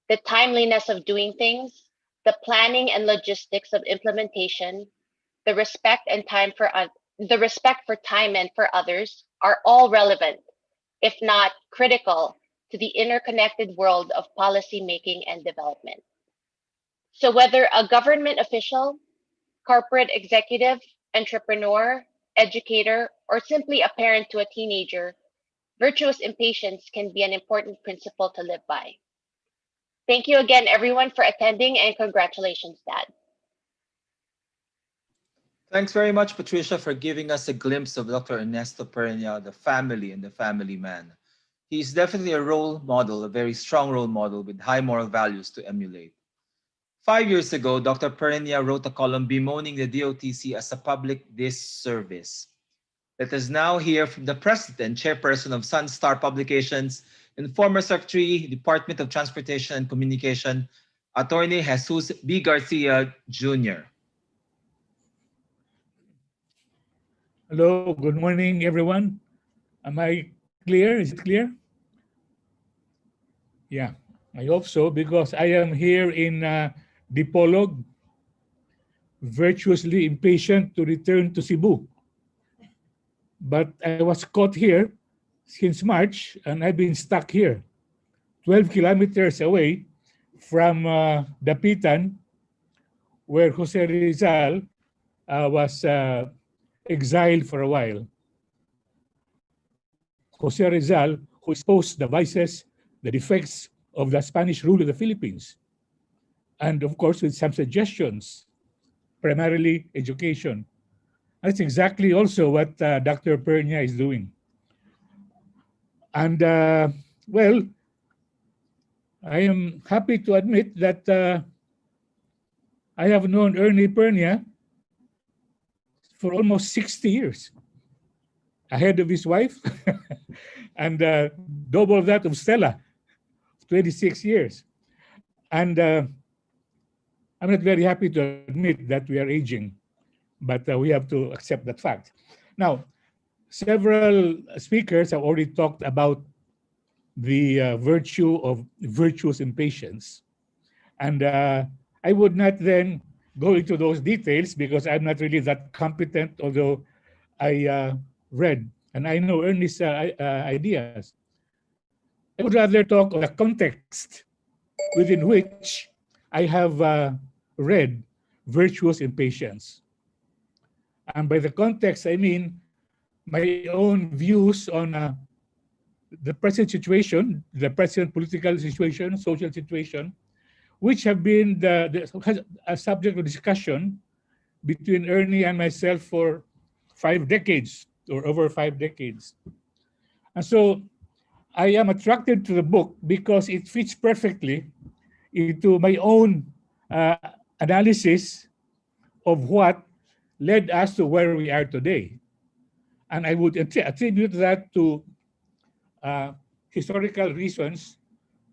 S9: the timeliness of doing things, the planning and logistics of implementation, the respect for time and for others are all relevant, if not critical, to the interconnected world of policy making and development. So whether a government official, corporate executive, entrepreneur, educator, or simply a parent to a teenager, virtuous impatience can be an important principle to live by. Thank you again, everyone, for attending, and congratulations, Dad.
S1: Thanks very much, Patricia, for giving us a glimpse of Dr. Ernesto Pernia, the family and the family man. He's definitely a role model, a very strong role model with high moral values to emulate. 5 years ago, Dr. Pernia wrote a column bemoaning the DOTC as a public disservice. Let us now hear from the president, chairperson of Sunstar Publications, and former Secretary, Department of Transportation and Communication, Attorney Jesus B. Garcia Jr.
S10: Hello, good morning, everyone. Am I clear? Is it clear? Yeah, I hope so, because I am here in Dipolog, virtuously impatient to return to Cebu. But I was caught here since March, and I've been stuck here, 12 kilometers away from Dapitan, where Jose Rizal was exiled for a while. Jose Rizal, who exposed the vices, the defects of the Spanish rule of the Philippines, and of course with some suggestions, primarily education. That's exactly also what Dr. Pernia is doing. And well, I am happy to admit that I have known Ernie Pernia for almost 60 years, ahead of his wife, and double that of Stella, 26 years. And I'm not very happy to admit that we are aging, but we have to accept that fact. Now, several speakers have already talked about the virtue of virtuous impatience. And I would not then go into those details because I'm not really that competent, although I read and I know Ernest's ideas. I would rather talk of the context within which I have read Virtuous Impatience. And by the context, I mean my own views on the present situation, the present political situation, social situation, which have been a subject of discussion between Ernie and myself for 5 decades or over 5 decades. And so I am attracted to the book because it fits perfectly into my own analysis of what led us to where we are today. And I would attribute that to historical reasons,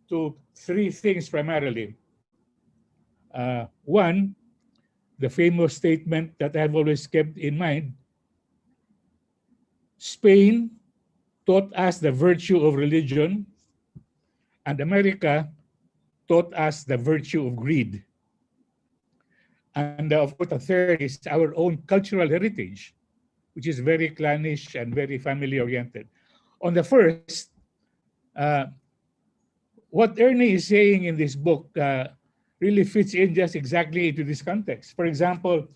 S10: to 3 things primarily. One, the famous statement that I've always kept in mind: Spain taught us the virtue of religion, and America taught us the virtue of greed. And of course, the third is our own cultural heritage, which is very clannish and very family-oriented. On the first, what Ernie is saying in this book really fits in just exactly into this context. For example,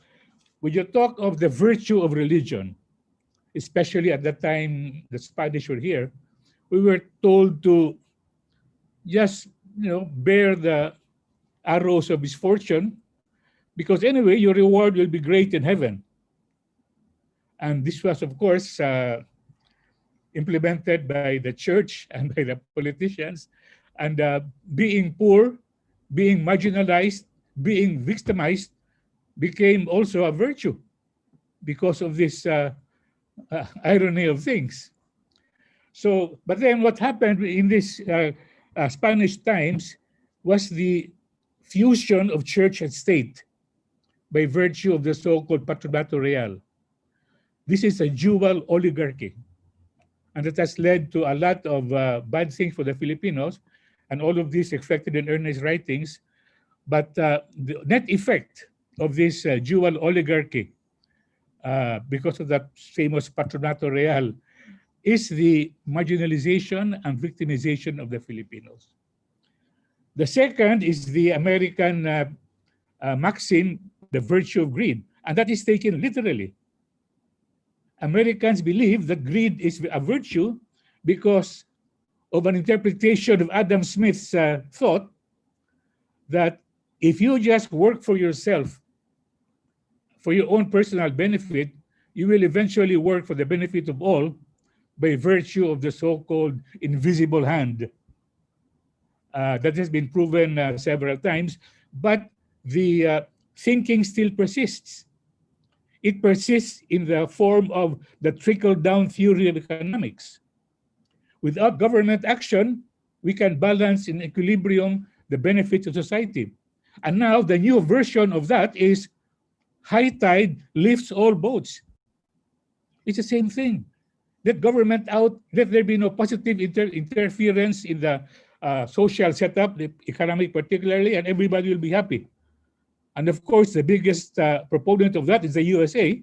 S10: when you talk of the virtue of religion, especially at the time the Spanish were here, we were told to just, bear the arrows of misfortune, because anyway, your reward will be great in heaven. And this was, of course, implemented by the church and by the politicians. And being poor, being marginalized, being victimized became also a virtue because of this irony of things. So, but then what happened in this Spanish times was the fusion of church and state by virtue of the so-called Patronato Real. This is a dual oligarchy, and it has led to a lot of bad things for the Filipinos, and all of this reflected in Ernest's writings. But the net effect of this dual oligarchy, because of that famous Patronato Real, is the marginalization and victimization of the Filipinos. The second is the American maxim, the virtue of greed, and that is taken literally. Americans believe that greed is a virtue because of an interpretation of Adam Smith's thought that if you just work for yourself, for your own personal benefit, you will eventually work for the benefit of all by virtue of the so-called invisible hand. That has been proven several times, but the thinking still persists. It persists in the form of the trickle-down theory of economics. Without government action, we can balance in equilibrium the benefits of society. And now the new version of that is high tide lifts all boats. It's the same thing. Let government out, let there be no positive interference in the social setup, the economic particularly, and everybody will be happy. And of course, the biggest proponent of that is the USA.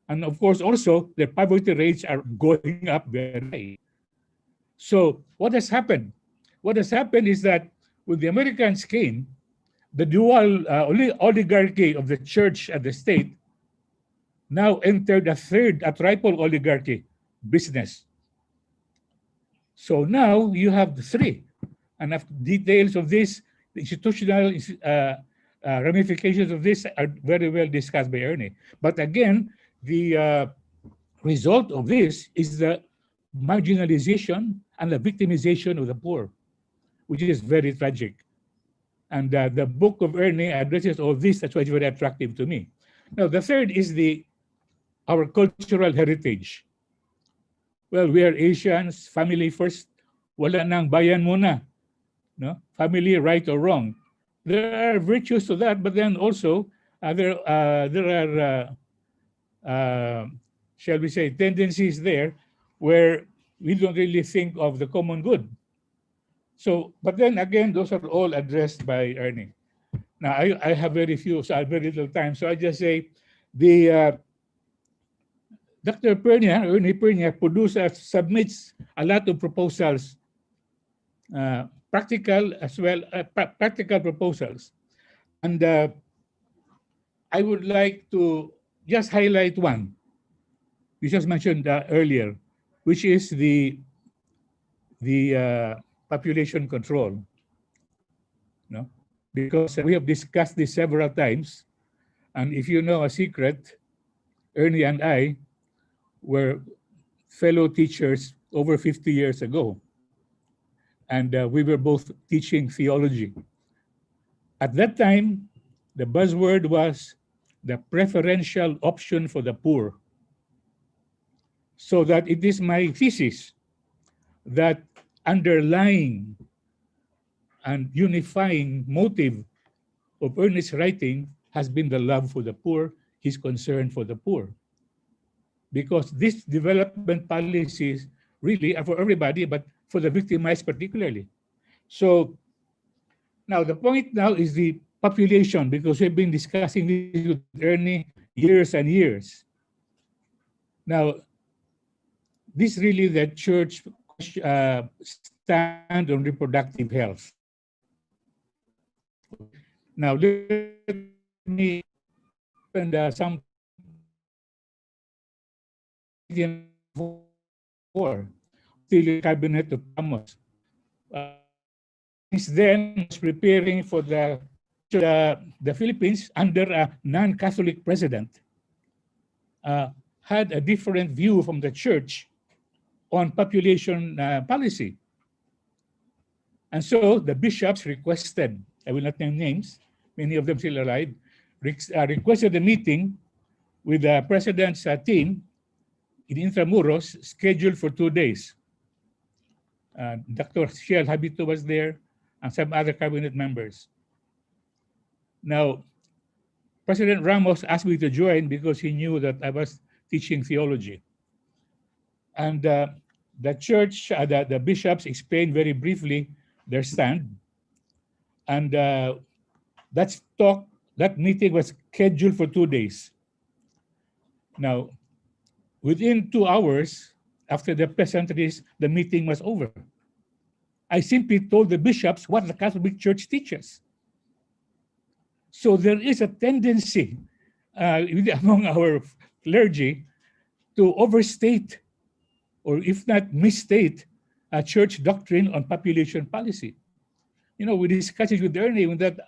S10: And of course, also, their poverty rates are going up very high. So what has happened? What has happened is that when the Americans came, the dual oligarchy of the church and the state now entered a triple oligarchy business. So now you have the three. And details of this, the institutional ramifications of this are very well discussed by Ernie. But again, the result of this is the marginalization and the victimization of the poor, which is very tragic. And the book of Ernie addresses all this. That's why it's very attractive to me. Now, the third is our cultural heritage. Well, we are Asians, family first. Wala nang bayan muna. No? Family, right or wrong. There are virtues to that, but then also there are, shall we say, tendencies there where we don't really think of the common good. So, but then again, those are all addressed by Ernie. Now, I have very few, so I have very little time. So I just say Dr. Pernia, Ernie Pernia, submits a lot of proposals, practical as well, practical proposals. And I would like to just highlight one, you just mentioned earlier, which is the population control. No? Because we have discussed this several times, and if you know a secret, Ernie and I were fellow teachers over 50 years ago, and we were both teaching theology. At that time, the buzzword was the preferential option for the poor. So that it is my thesis that underlying and unifying motive of Ernest's writing has been the love for the poor, his concern for the poor. Because these development policies really are for everybody, but for the victimized particularly. So now the point now is the population, because we've been discussing this with Ernie years and years. Now, this really the church stand on reproductive health. Now, let me spend some for the cabinet of Amos. Since then, was preparing for the Philippines under a non-Catholic president, had a different view from the church on population policy. And so the bishops requested, I will not name names, many of them still alive, requested a meeting with the president's team in Intramuros, scheduled for 2 days. Dr. Shiel Habito was there, and some other cabinet members. Now, President Ramos asked me to join because he knew that I was teaching theology. And the church, the bishops explained very briefly their stand. And that meeting was scheduled for 2 days. Now, within 2 hours after the pleasantries, the meeting was over. I simply told the bishops what the Catholic Church teaches. So there is a tendency among our clergy to overstate, or if not misstate, church doctrine on population policy. We discussed it with Ernie when that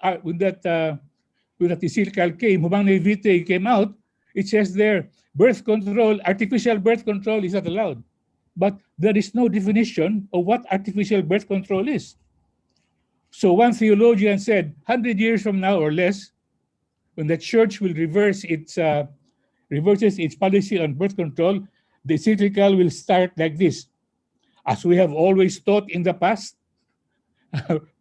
S10: encyclical came, Humanae Vitae came out. It says there, birth control, artificial birth control is not allowed. But there is no definition of what artificial birth control is. So one theologian said, 100 years from now or less, when the church will reverses its policy on birth control, the encyclical will start like this. As we have always taught in the past,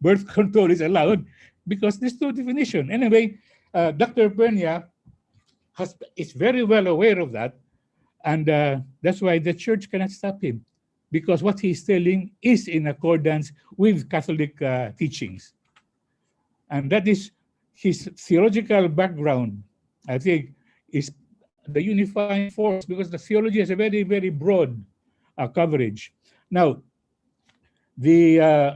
S10: birth control is allowed because there's no definition. Anyway, Dr. Pernia is very well aware of that, and that's why the church cannot stop him, because what he's telling is in accordance with Catholic teachings. And that is his theological background, I think, is the unifying force, because the theology has a very, very broad coverage. Now, the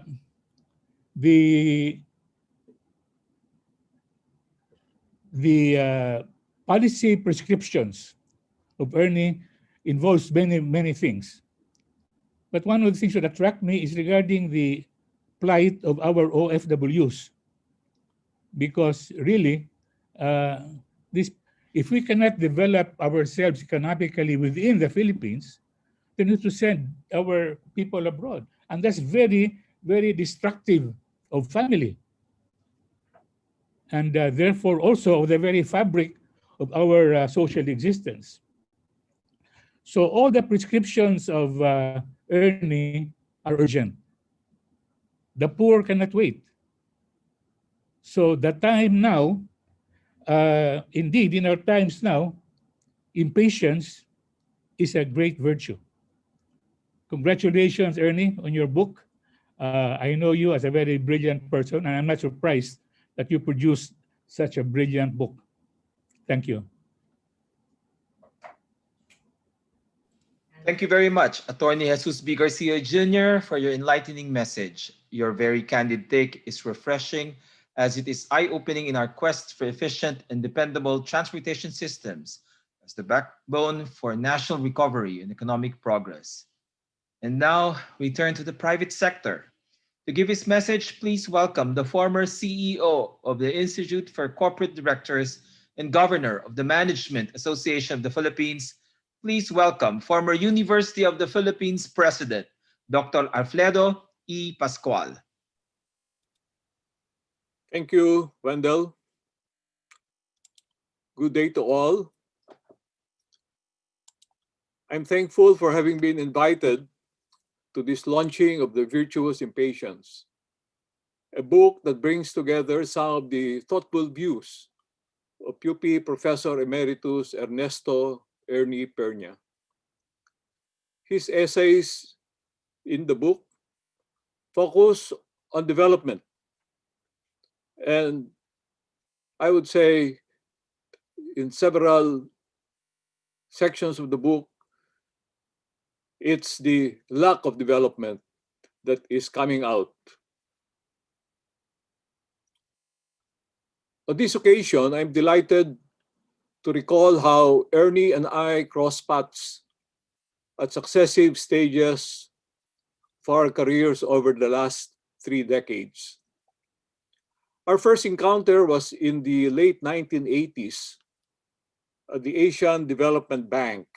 S10: policy prescriptions of Ernie involves many, many things. But one of the things that attract me is regarding the plight of our OFWs. Because really, if we cannot develop ourselves economically within the Philippines, then we need to send our people abroad. And that's very, very destructive of family. And therefore also of the very fabric of our social existence. So all the prescriptions of Ernie are urgent. The poor cannot wait. So the time now, indeed in our times now, impatience is a great virtue. Congratulations, Ernie, on your book. I know you as a very brilliant person, and I'm not surprised that you produced such a brilliant book. Thank you.
S1: Thank you very much, Attorney Jesus B. Garcia Jr., for your enlightening message. Your very candid take is refreshing, as it is eye-opening in our quest for efficient and dependable transportation systems as the backbone for national recovery and economic progress. And now we turn to the private sector. To give his message, please welcome the former CEO of the Institute for Corporate Directors and Governor of the Management Association of the Philippines. Please welcome former University of the Philippines President, Dr. Alfredo E. Pascual.
S11: Thank you, Wendell. Good day to all. I'm thankful for having been invited to this launching of the Virtuous Impatience, a book that brings together some of the thoughtful views of UP Professor Emeritus Ernesto Ernie Pernia. His essays in the book focus on development, and I would say in several sections of the book, it's the lack of development that is coming out. On this occasion, I'm delighted to recall how Ernie and I crossed paths at successive stages for our careers over the last 3 decades. Our first encounter was in the late 1980s at the Asian Development Bank.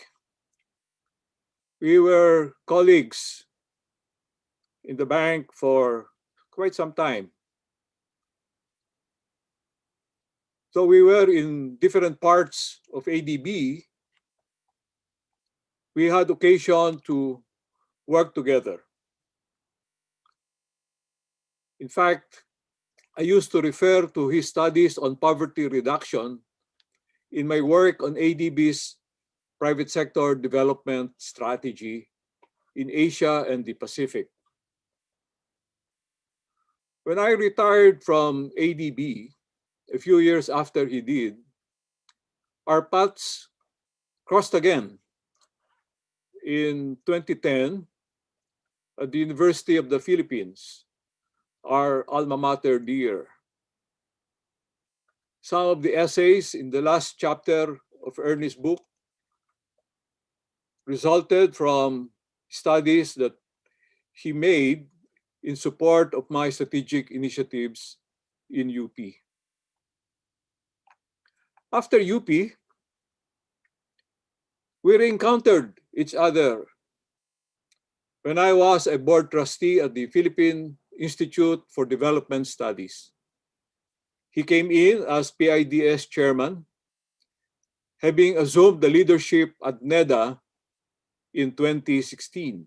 S11: We were colleagues in the bank for quite some time. So we were in different parts of ADB. We had occasion to work together. In fact, I used to refer to his studies on poverty reduction in my work on ADB's private sector development strategy in Asia and the Pacific. When I retired from ADB, a few years after he did, our paths crossed again in 2010 at the University of the Philippines, our alma mater dear. Some of the essays in the last chapter of Ernie's book resulted from studies that he made in support of my strategic initiatives in UP. After UP, we encountered each other when I was a board trustee at the Philippine Institute for Development Studies. He came in as PIDS chairman, having assumed the leadership at NEDA in 2016.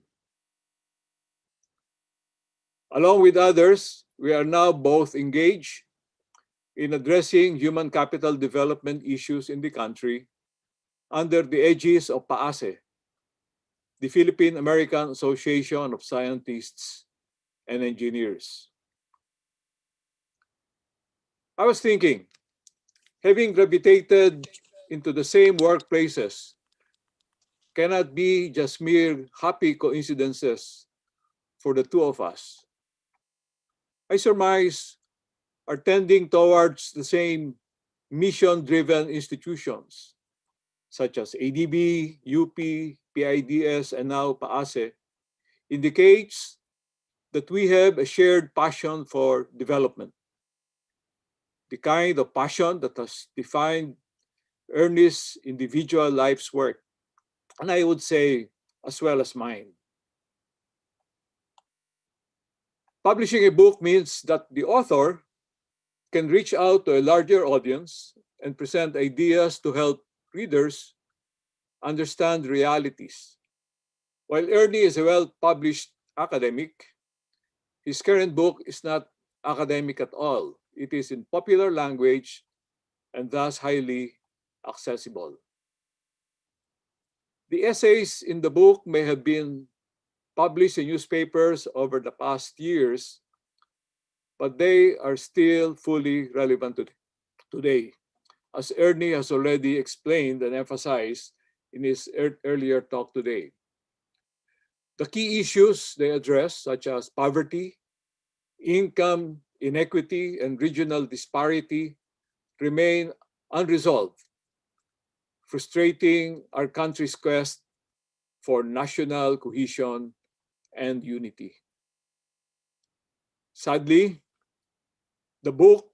S11: Along with others, we are now both engaged in addressing human capital development issues in the country under the aegis of PAASE, the Philippine American Association of Scientists and Engineers. I was thinking, having gravitated into the same workplaces cannot be just mere happy coincidences for the two of us. I surmise are tending towards the same mission-driven institutions, such as ADB, UP, PIDS, and now PAASE, indicates that we have a shared passion for development, the kind of passion that has defined Ernest's individual life's work, and I would say as well as mine. Publishing a book means that the author can reach out to a larger audience and present ideas to help readers understand realities. While Ernie is a well-published academic, his current book is not academic at all. It is in popular language and thus highly accessible. The essays in the book may have been published in newspapers over the past years, but they are still fully relevant today, as Ernie has already explained and emphasized in his earlier talk today. The key issues they address, such as poverty, income inequity, and regional disparity, remain unresolved, frustrating our country's quest for national cohesion and unity. Sadly, the book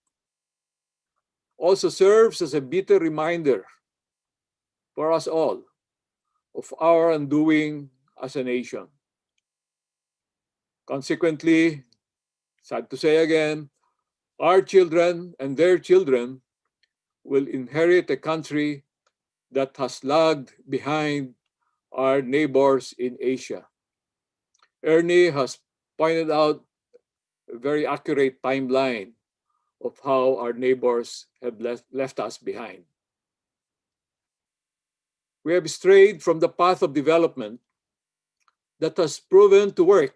S11: also serves as a bitter reminder for us all of our undoing as a nation. Consequently, sad to say again, our children and their children will inherit a country that has lagged behind our neighbors in Asia. Ernie has pointed out a very accurate timeline of how our neighbors have left us behind. We have strayed from the path of development that has proven to work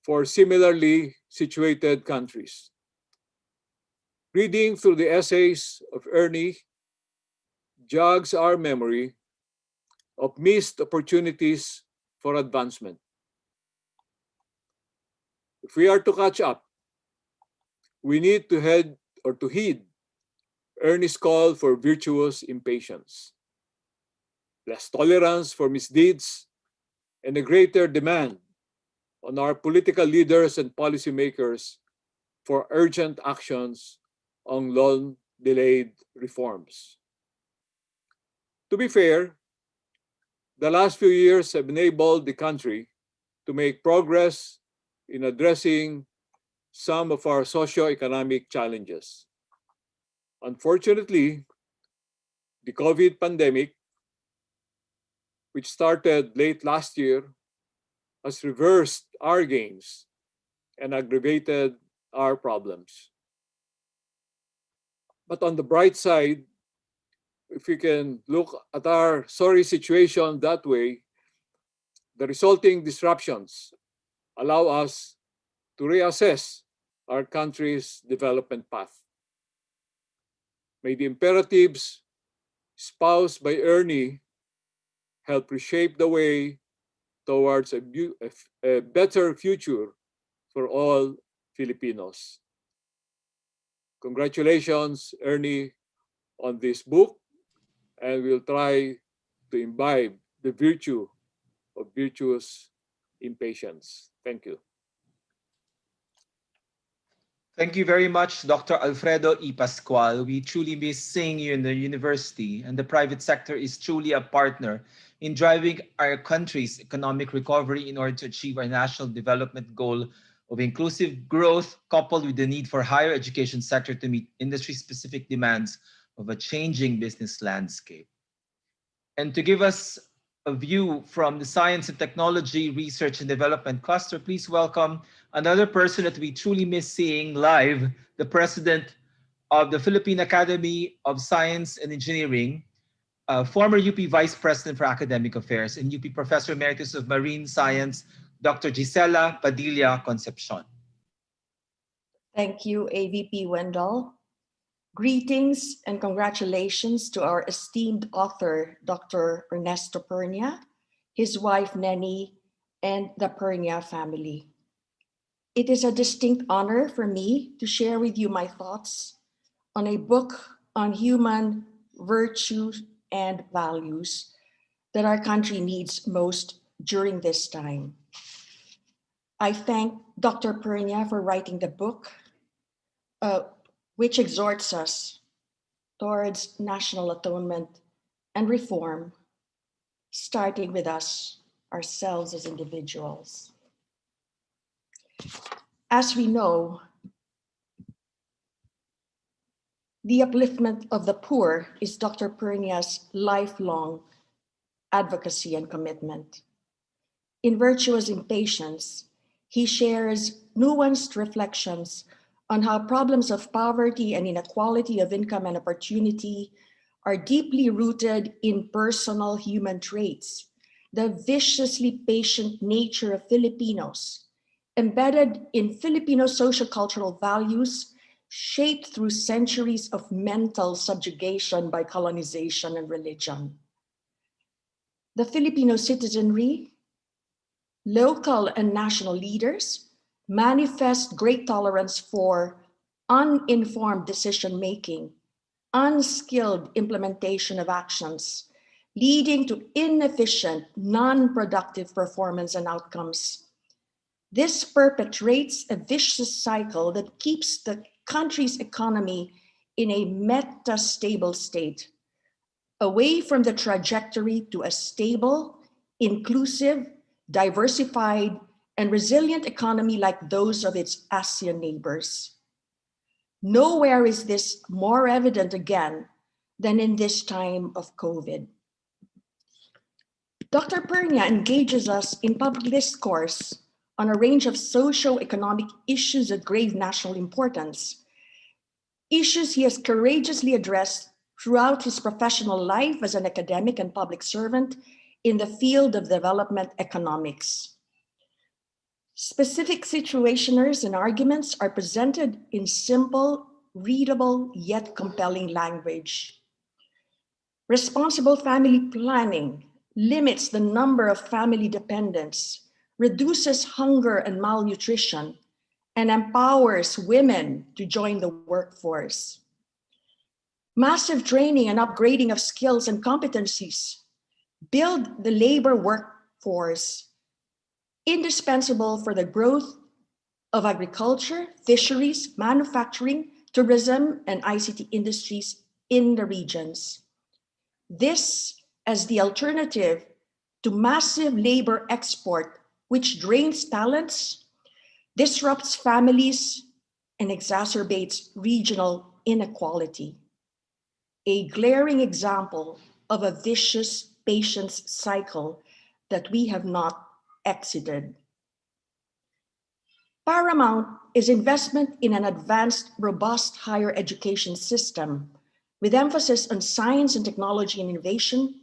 S11: for similarly situated countries. Reading through the essays of Ernie jogs our memory of missed opportunities for advancement. If we are to catch up, we need to heed Ernie's call for virtuous impatience, less tolerance for misdeeds, and a greater demand on our political leaders and policymakers for urgent actions on long-delayed reforms. To be fair, the last few years have enabled the country to make progress in addressing some of our socio-economic challenges. Unfortunately, the COVID pandemic, which started late last year, has reversed our gains and aggravated our problems. But on the bright side, if we can look at our sorry situation that way, the resulting disruptions allow us to reassess our country's development path. May the imperatives espoused by Ernie help reshape the way towards a better future for all Filipinos. Congratulations, Ernie, on this book, and we'll try to imbibe the virtue of virtuous impatience. Thank you.
S1: Thank you very much, Dr. Alfredo E. Pascual. We truly miss seeing you in the university, and the private sector is truly a partner in driving our country's economic recovery in order to achieve our national development goal of inclusive growth, coupled with the need for higher education sector to meet industry-specific demands of a changing business landscape. And to give us a view from the Science and Technology Research and Development Cluster, please welcome another person that we truly miss seeing live, the president of the Philippine Academy of Science and Engineering, former UP Vice President for Academic Affairs and UP Professor Emeritus of Marine Science, Dr. Gisela Padilla Concepcion.
S12: Thank you, AVP Wendell. Greetings and congratulations to our esteemed author, Dr. Ernesto Pernia, his wife, Nenny, and the Pernia family. It is a distinct honor for me to share with you my thoughts on a book on human virtues and values that our country needs most during this time. I thank Dr. Pernia for writing the book, which exhorts us towards national atonement and reform, starting with us, ourselves as individuals. As we know, the upliftment of the poor is Dr. Pernia's lifelong advocacy and commitment. In Virtuous Impatience, he shares nuanced reflections on how problems of poverty and inequality of income and opportunity are deeply rooted in personal human traits, the viciously patient nature of Filipinos, embedded in Filipino sociocultural values, shaped through centuries of mental subjugation by colonization and religion. The Filipino citizenry, local and national leaders, manifest great tolerance for uninformed decision-making, unskilled implementation of actions, leading to inefficient, non-productive performance and outcomes. This perpetuates a vicious cycle that keeps the country's economy in a meta-stable state, away from the trajectory to a stable, inclusive, diversified, and resilient economy like those of its ASEAN neighbors. Nowhere is this more evident again than in this time of COVID. Dr. Pernia engages us in public discourse on a range of socio-economic issues of grave national importance, issues he has courageously addressed throughout his professional life as an academic and public servant in the field of development economics. Specific situationers and arguments are presented in simple, readable, yet compelling language. Responsible family planning limits the number of family dependents, reduces hunger and malnutrition, and empowers women to join the workforce. Massive training and upgrading of skills and competencies build the labor workforce indispensable for the growth of agriculture, fisheries, manufacturing, tourism, and ICT industries in the regions. This as the alternative to massive labor export, which drains talents, disrupts families, and exacerbates regional inequality. A glaring example of a vicious patience cycle that we have not exited. Paramount is investment in an advanced, robust higher education system with emphasis on science and technology and innovation,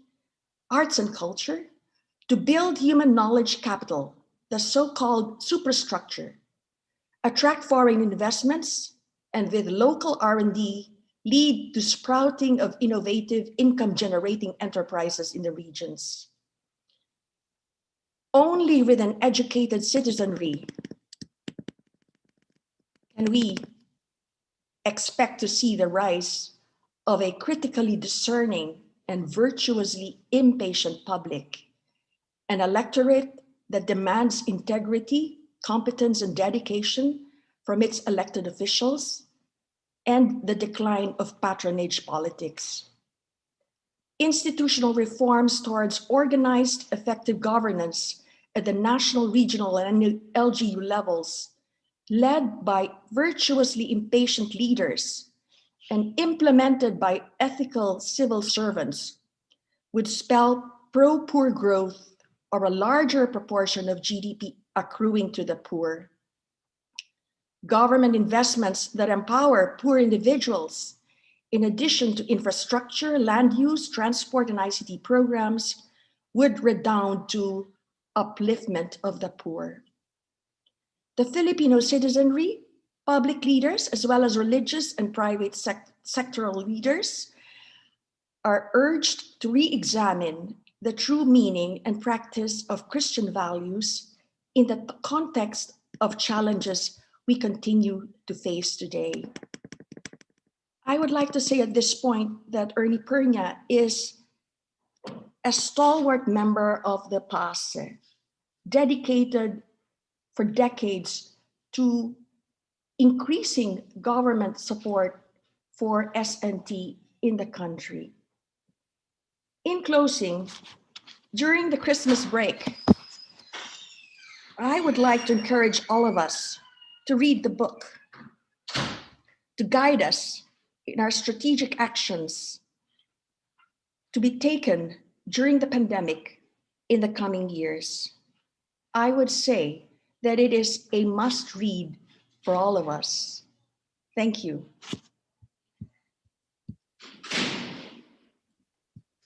S12: arts and culture, to build human knowledge capital, the so-called superstructure, attract foreign investments, and with local R&D, lead to sprouting of innovative income-generating enterprises in the regions. Only with an educated citizenry can we expect to see the rise of a critically discerning and virtuously impatient public an electorate that demands integrity, competence, and dedication from its elected officials, and the decline of patronage politics. Institutional reforms towards organized, effective governance at the national, regional, and LGU levels, led by virtuously impatient leaders and implemented by ethical civil servants, would spell pro-poor growth or a larger proportion of GDP accruing to the poor. Government investments that empower poor individuals, in addition to infrastructure, land use, transport, and ICT programs, would redound to upliftment of the poor. The Filipino citizenry, public leaders, as well as religious and private sectoral leaders, are urged to re-examine the true meaning and practice of Christian values in the context of challenges we continue to face today. I would like to say at this point that Ernie Pernia is a stalwart member of the PASE, dedicated for decades to increasing government support for SNT in the country. In closing, during the Christmas break, I would like to encourage all of us to read the book, to guide us in our strategic actions to be taken during the pandemic in the coming years. I would say that it is a must read for all of us. Thank you.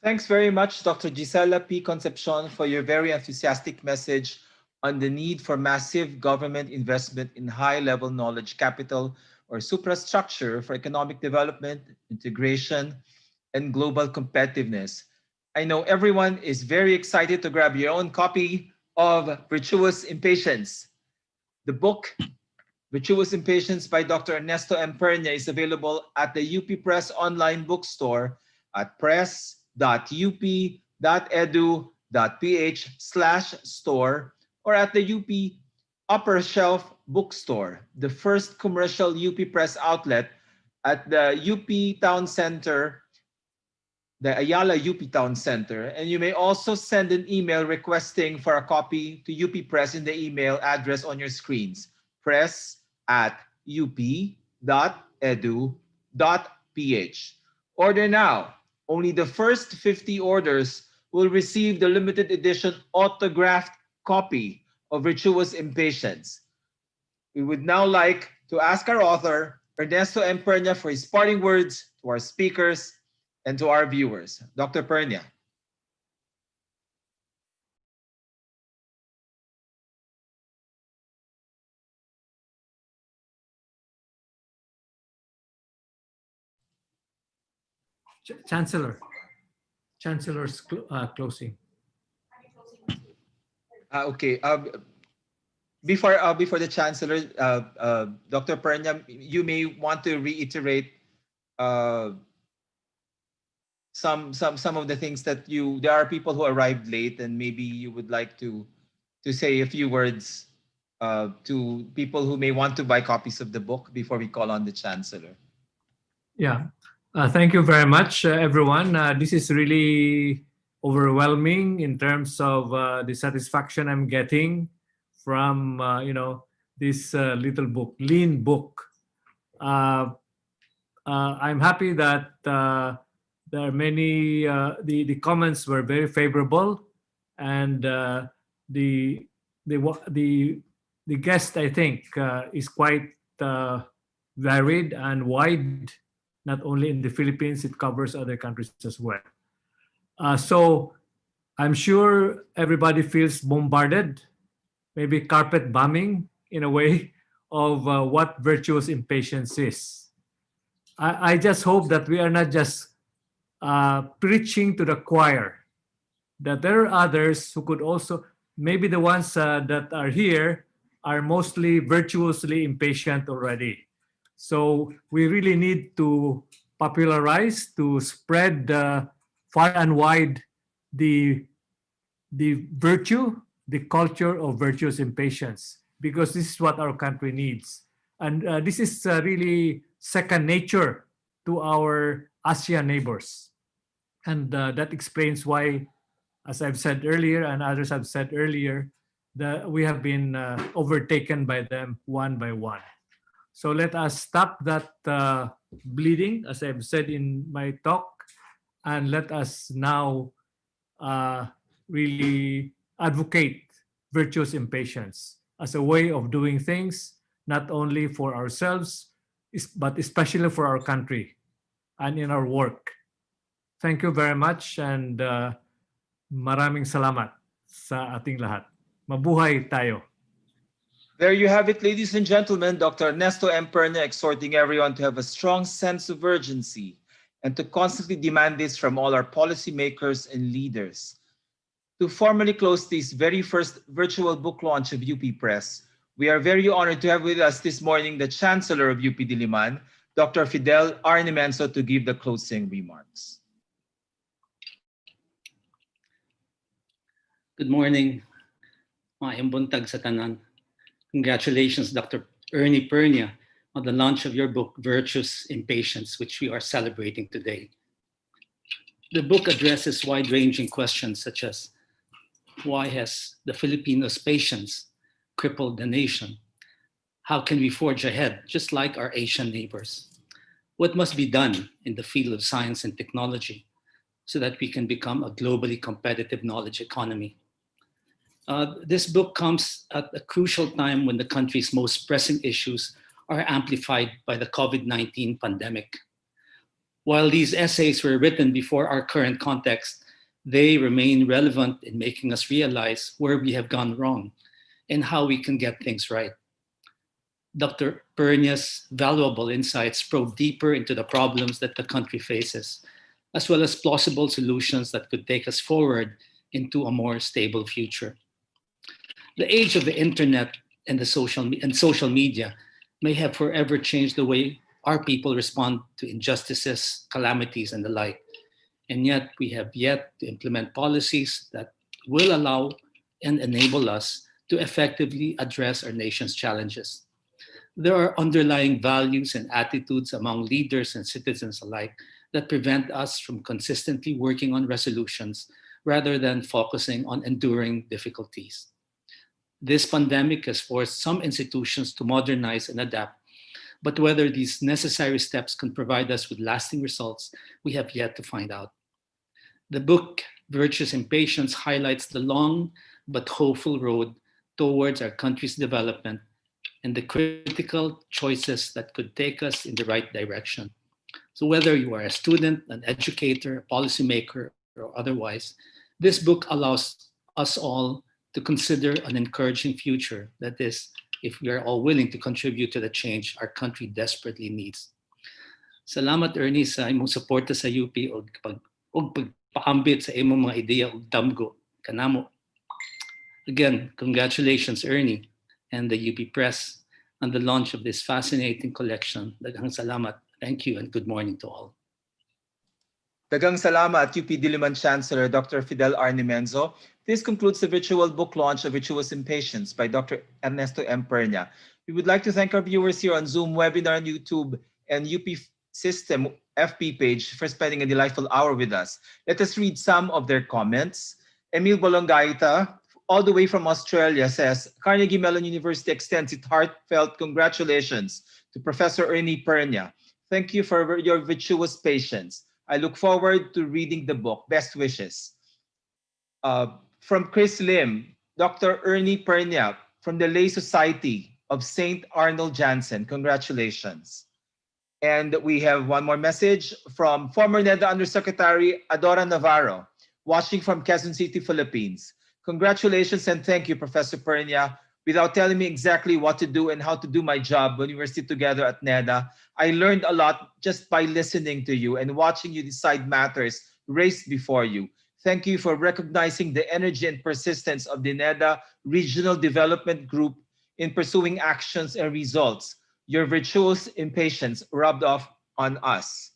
S1: Thanks very much, Dr. Gisela P. Concepcion, for your very enthusiastic message on the need for massive government investment in high-level knowledge capital or suprastructure for economic development, integration, and global competitiveness. I know everyone is very excited to grab your own copy of Virtuous Impatience. The book, Virtuous Impatience by Dr. Ernesto M. Pernia, is available at the UP Press online bookstore at press.up.edu.ph/store or at the UP Upper Shelf Bookstore, the first commercial UP Press outlet at the UP Town Center, the Ayala UP Town Center. And you may also send an email requesting for a copy to UP Press in the email address on your screens, press@up.edu.ph. Order now. Only the first 50 orders will receive the limited edition autographed copy of Virtuous Impatience. We would now like to ask our author, Ernesto M. Pernia, for his parting words to our speakers and to our viewers. Dr. Pernia.
S8: Chancellor's closing.
S1: Okay. Before the Chancellor, Dr. Pernia, you may want to reiterate some of the things that there are people who arrived late, and maybe you would like to say a few words to people who may want to buy copies of the book before we call on the Chancellor.
S8: Yeah. Thank you very much, everyone. This is really overwhelming in terms of the satisfaction I'm getting from this little book, lean book. I'm happy that there are many. The comments were very favorable, and the guest, I think, is quite varied and wide. Not only in the Philippines, it covers other countries as well. So I'm sure everybody feels bombarded, maybe carpet bombing in a way, of what virtuous impatience is. I just hope that we are not just preaching to the choir, that there are others who could also, maybe the ones that are here are mostly virtuously impatient already. So we really need to popularize, to spread far and wide the the virtue, the culture of virtuous impatience, because this is what our country needs. And this is really second nature to our ASEAN neighbors. And that explains why, as I've said earlier and others have said earlier, that we have been overtaken by them one by one. So let us stop that bleeding, as I've said in my talk, and let us now really advocate virtuous impatience as a way of doing things, not only for ourselves, but especially for our country and in our work. Thank you very much, and maraming salamat sa ating lahat. Mabuhay tayo.
S1: There you have it, ladies and gentlemen. Dr. Ernesto M. Pernia exhorting everyone to have a strong sense of urgency and to constantly demand this from all our policymakers and leaders. To formally close this very first virtual book launch of UP Press, we are very honored to have with us this morning the Chancellor of UP Diliman, Dr. Fidel R. Nemenso, to give the closing remarks.
S13: Good morning, mga imbuntag sa tanan. Congratulations, Dr. Ernie Pernia, on the launch of your book, Virtuous Impatience, which we are celebrating today. The book addresses wide-ranging questions such as, why has the Filipinos' patience crippled the nation? How can we forge ahead, just like our Asian neighbors? What must be done in the field of science and technology so that we can become a globally competitive knowledge economy? This book comes at a crucial time when the country's most pressing issues are amplified by the COVID-19 pandemic. While these essays were written before our current context, they remain relevant in making us realize where we have gone wrong and how we can get things right. Dr. Pernia's valuable insights probe deeper into the problems that the country faces, as well as plausible solutions that could take us forward into a more stable future. The age of the internet and social media may have forever changed the way our people respond to injustices, calamities, and the like. And yet we have yet to implement policies that will allow and enable us to effectively address our nation's challenges. There are underlying values and attitudes among leaders and citizens alike that prevent us from consistently working on resolutions rather than focusing on enduring difficulties. This pandemic has forced some institutions to modernize and adapt, but whether these necessary steps can provide us with lasting results, we have yet to find out. The book, Virtuous Impatience, highlights the long but hopeful road towards our country's development and the critical choices that could take us in the right direction. So whether you are a student, an educator, a policymaker, or otherwise, this book allows us all to consider an encouraging future. That is, if we are all willing to contribute to the change our country desperately needs. Salamat, Ernie, sa imong suporta sa UP o pagpaambit sa imong mga ideya o damgo. Kanamo. Again, congratulations, Ernie, and the UP Press on the launch of this fascinating collection. Daghang salamat. Thank you and good morning to all.
S1: Daghang salamat, UP Diliman Chancellor Dr. Fidel R. Nemenso. This concludes the virtual book launch of Virtuous Impatience by Dr. Ernesto M. Pernia. We would like to thank our viewers here on Zoom, webinar, and YouTube, and UP System FB page for spending a delightful hour with us. Let us read some of their comments. Emil Bolongaita, all the way from Australia, says, Carnegie Mellon University extends its heartfelt congratulations to Professor Ernie Pernia. Thank you for your virtuous patience. I look forward to reading the book. Best wishes. From Chris Lim, Dr. Ernie Pernia from the Lay Society of St. Arnold Janssen. Congratulations. And we have one more message from former NEDA Undersecretary Adora Navarro, watching from Quezon City, Philippines. Congratulations and thank you, Professor Pernia. Without telling me exactly what to do and how to do my job when we were still together at NEDA, I learned a lot just by listening to you and watching you decide matters raised before you. Thank you for recognizing the energy and persistence of the NEDA Regional Development Group in pursuing actions and results. Your virtuous impatience rubbed off on us.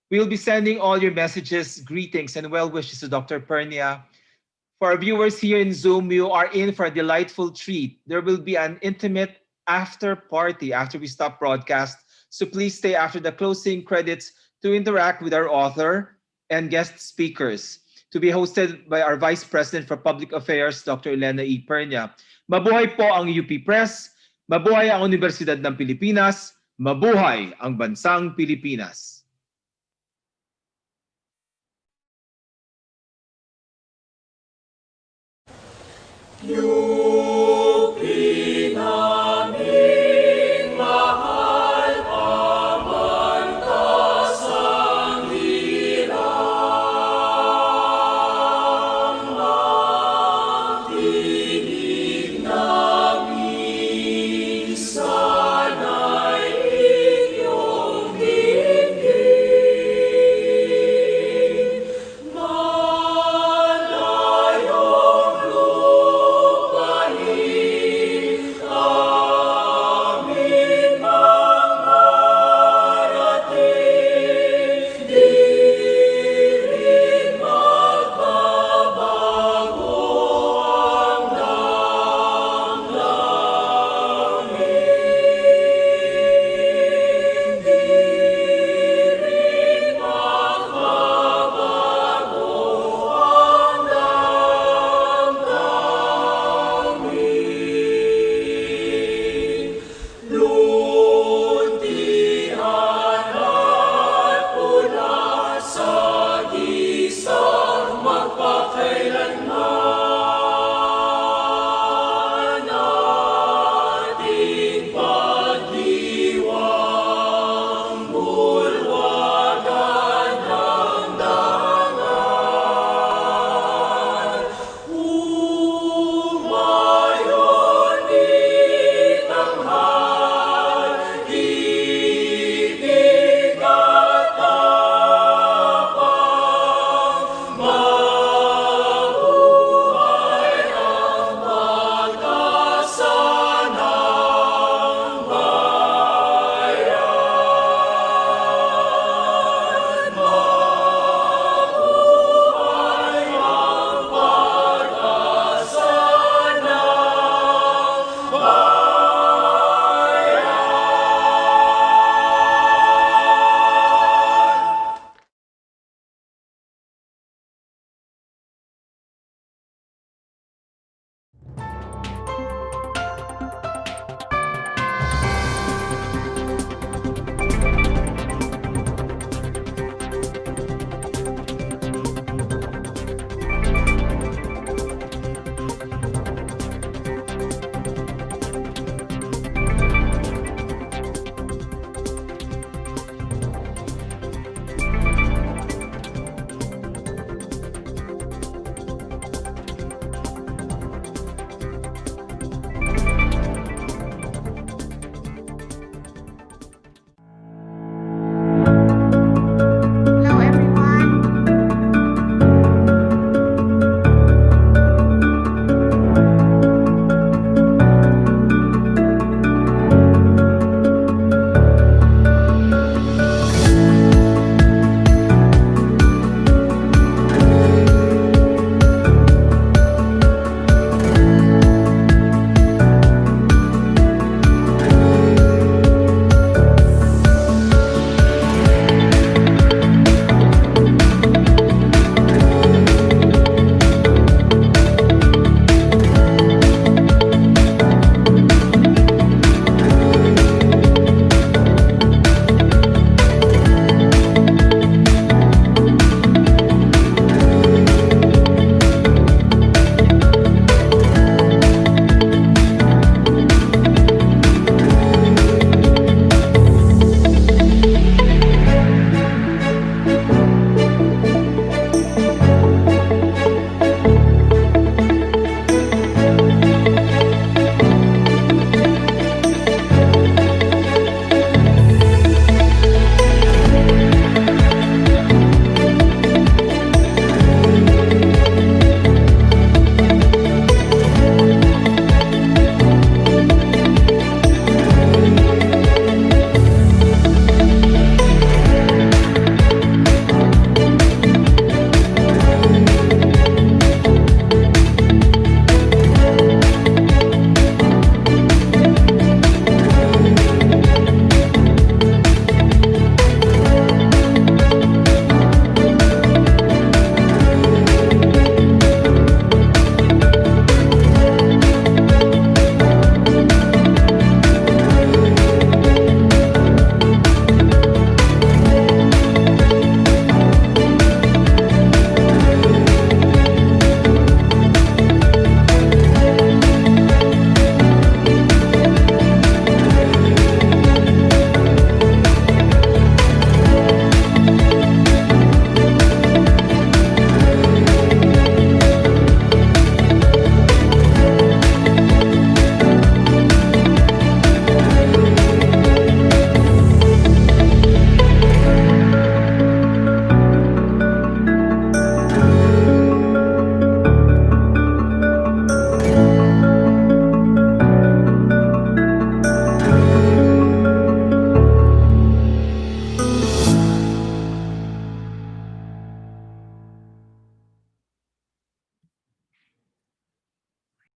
S1: We will be sending all your messages, greetings, and well wishes to Dr. Pernia For our viewers here in Zoom, you are in for a delightful treat. There will be an intimate after party after we stop broadcast. So please stay after the closing credits to interact with our author and guest speakers. To be hosted by our Vice President for Public Affairs, Dr. Elena E. Pernia. Mabuhay po ang UP Press, mabuhay ang Universidad ng Pilipinas, mabuhay ang Bansang Pilipinas.
S14: You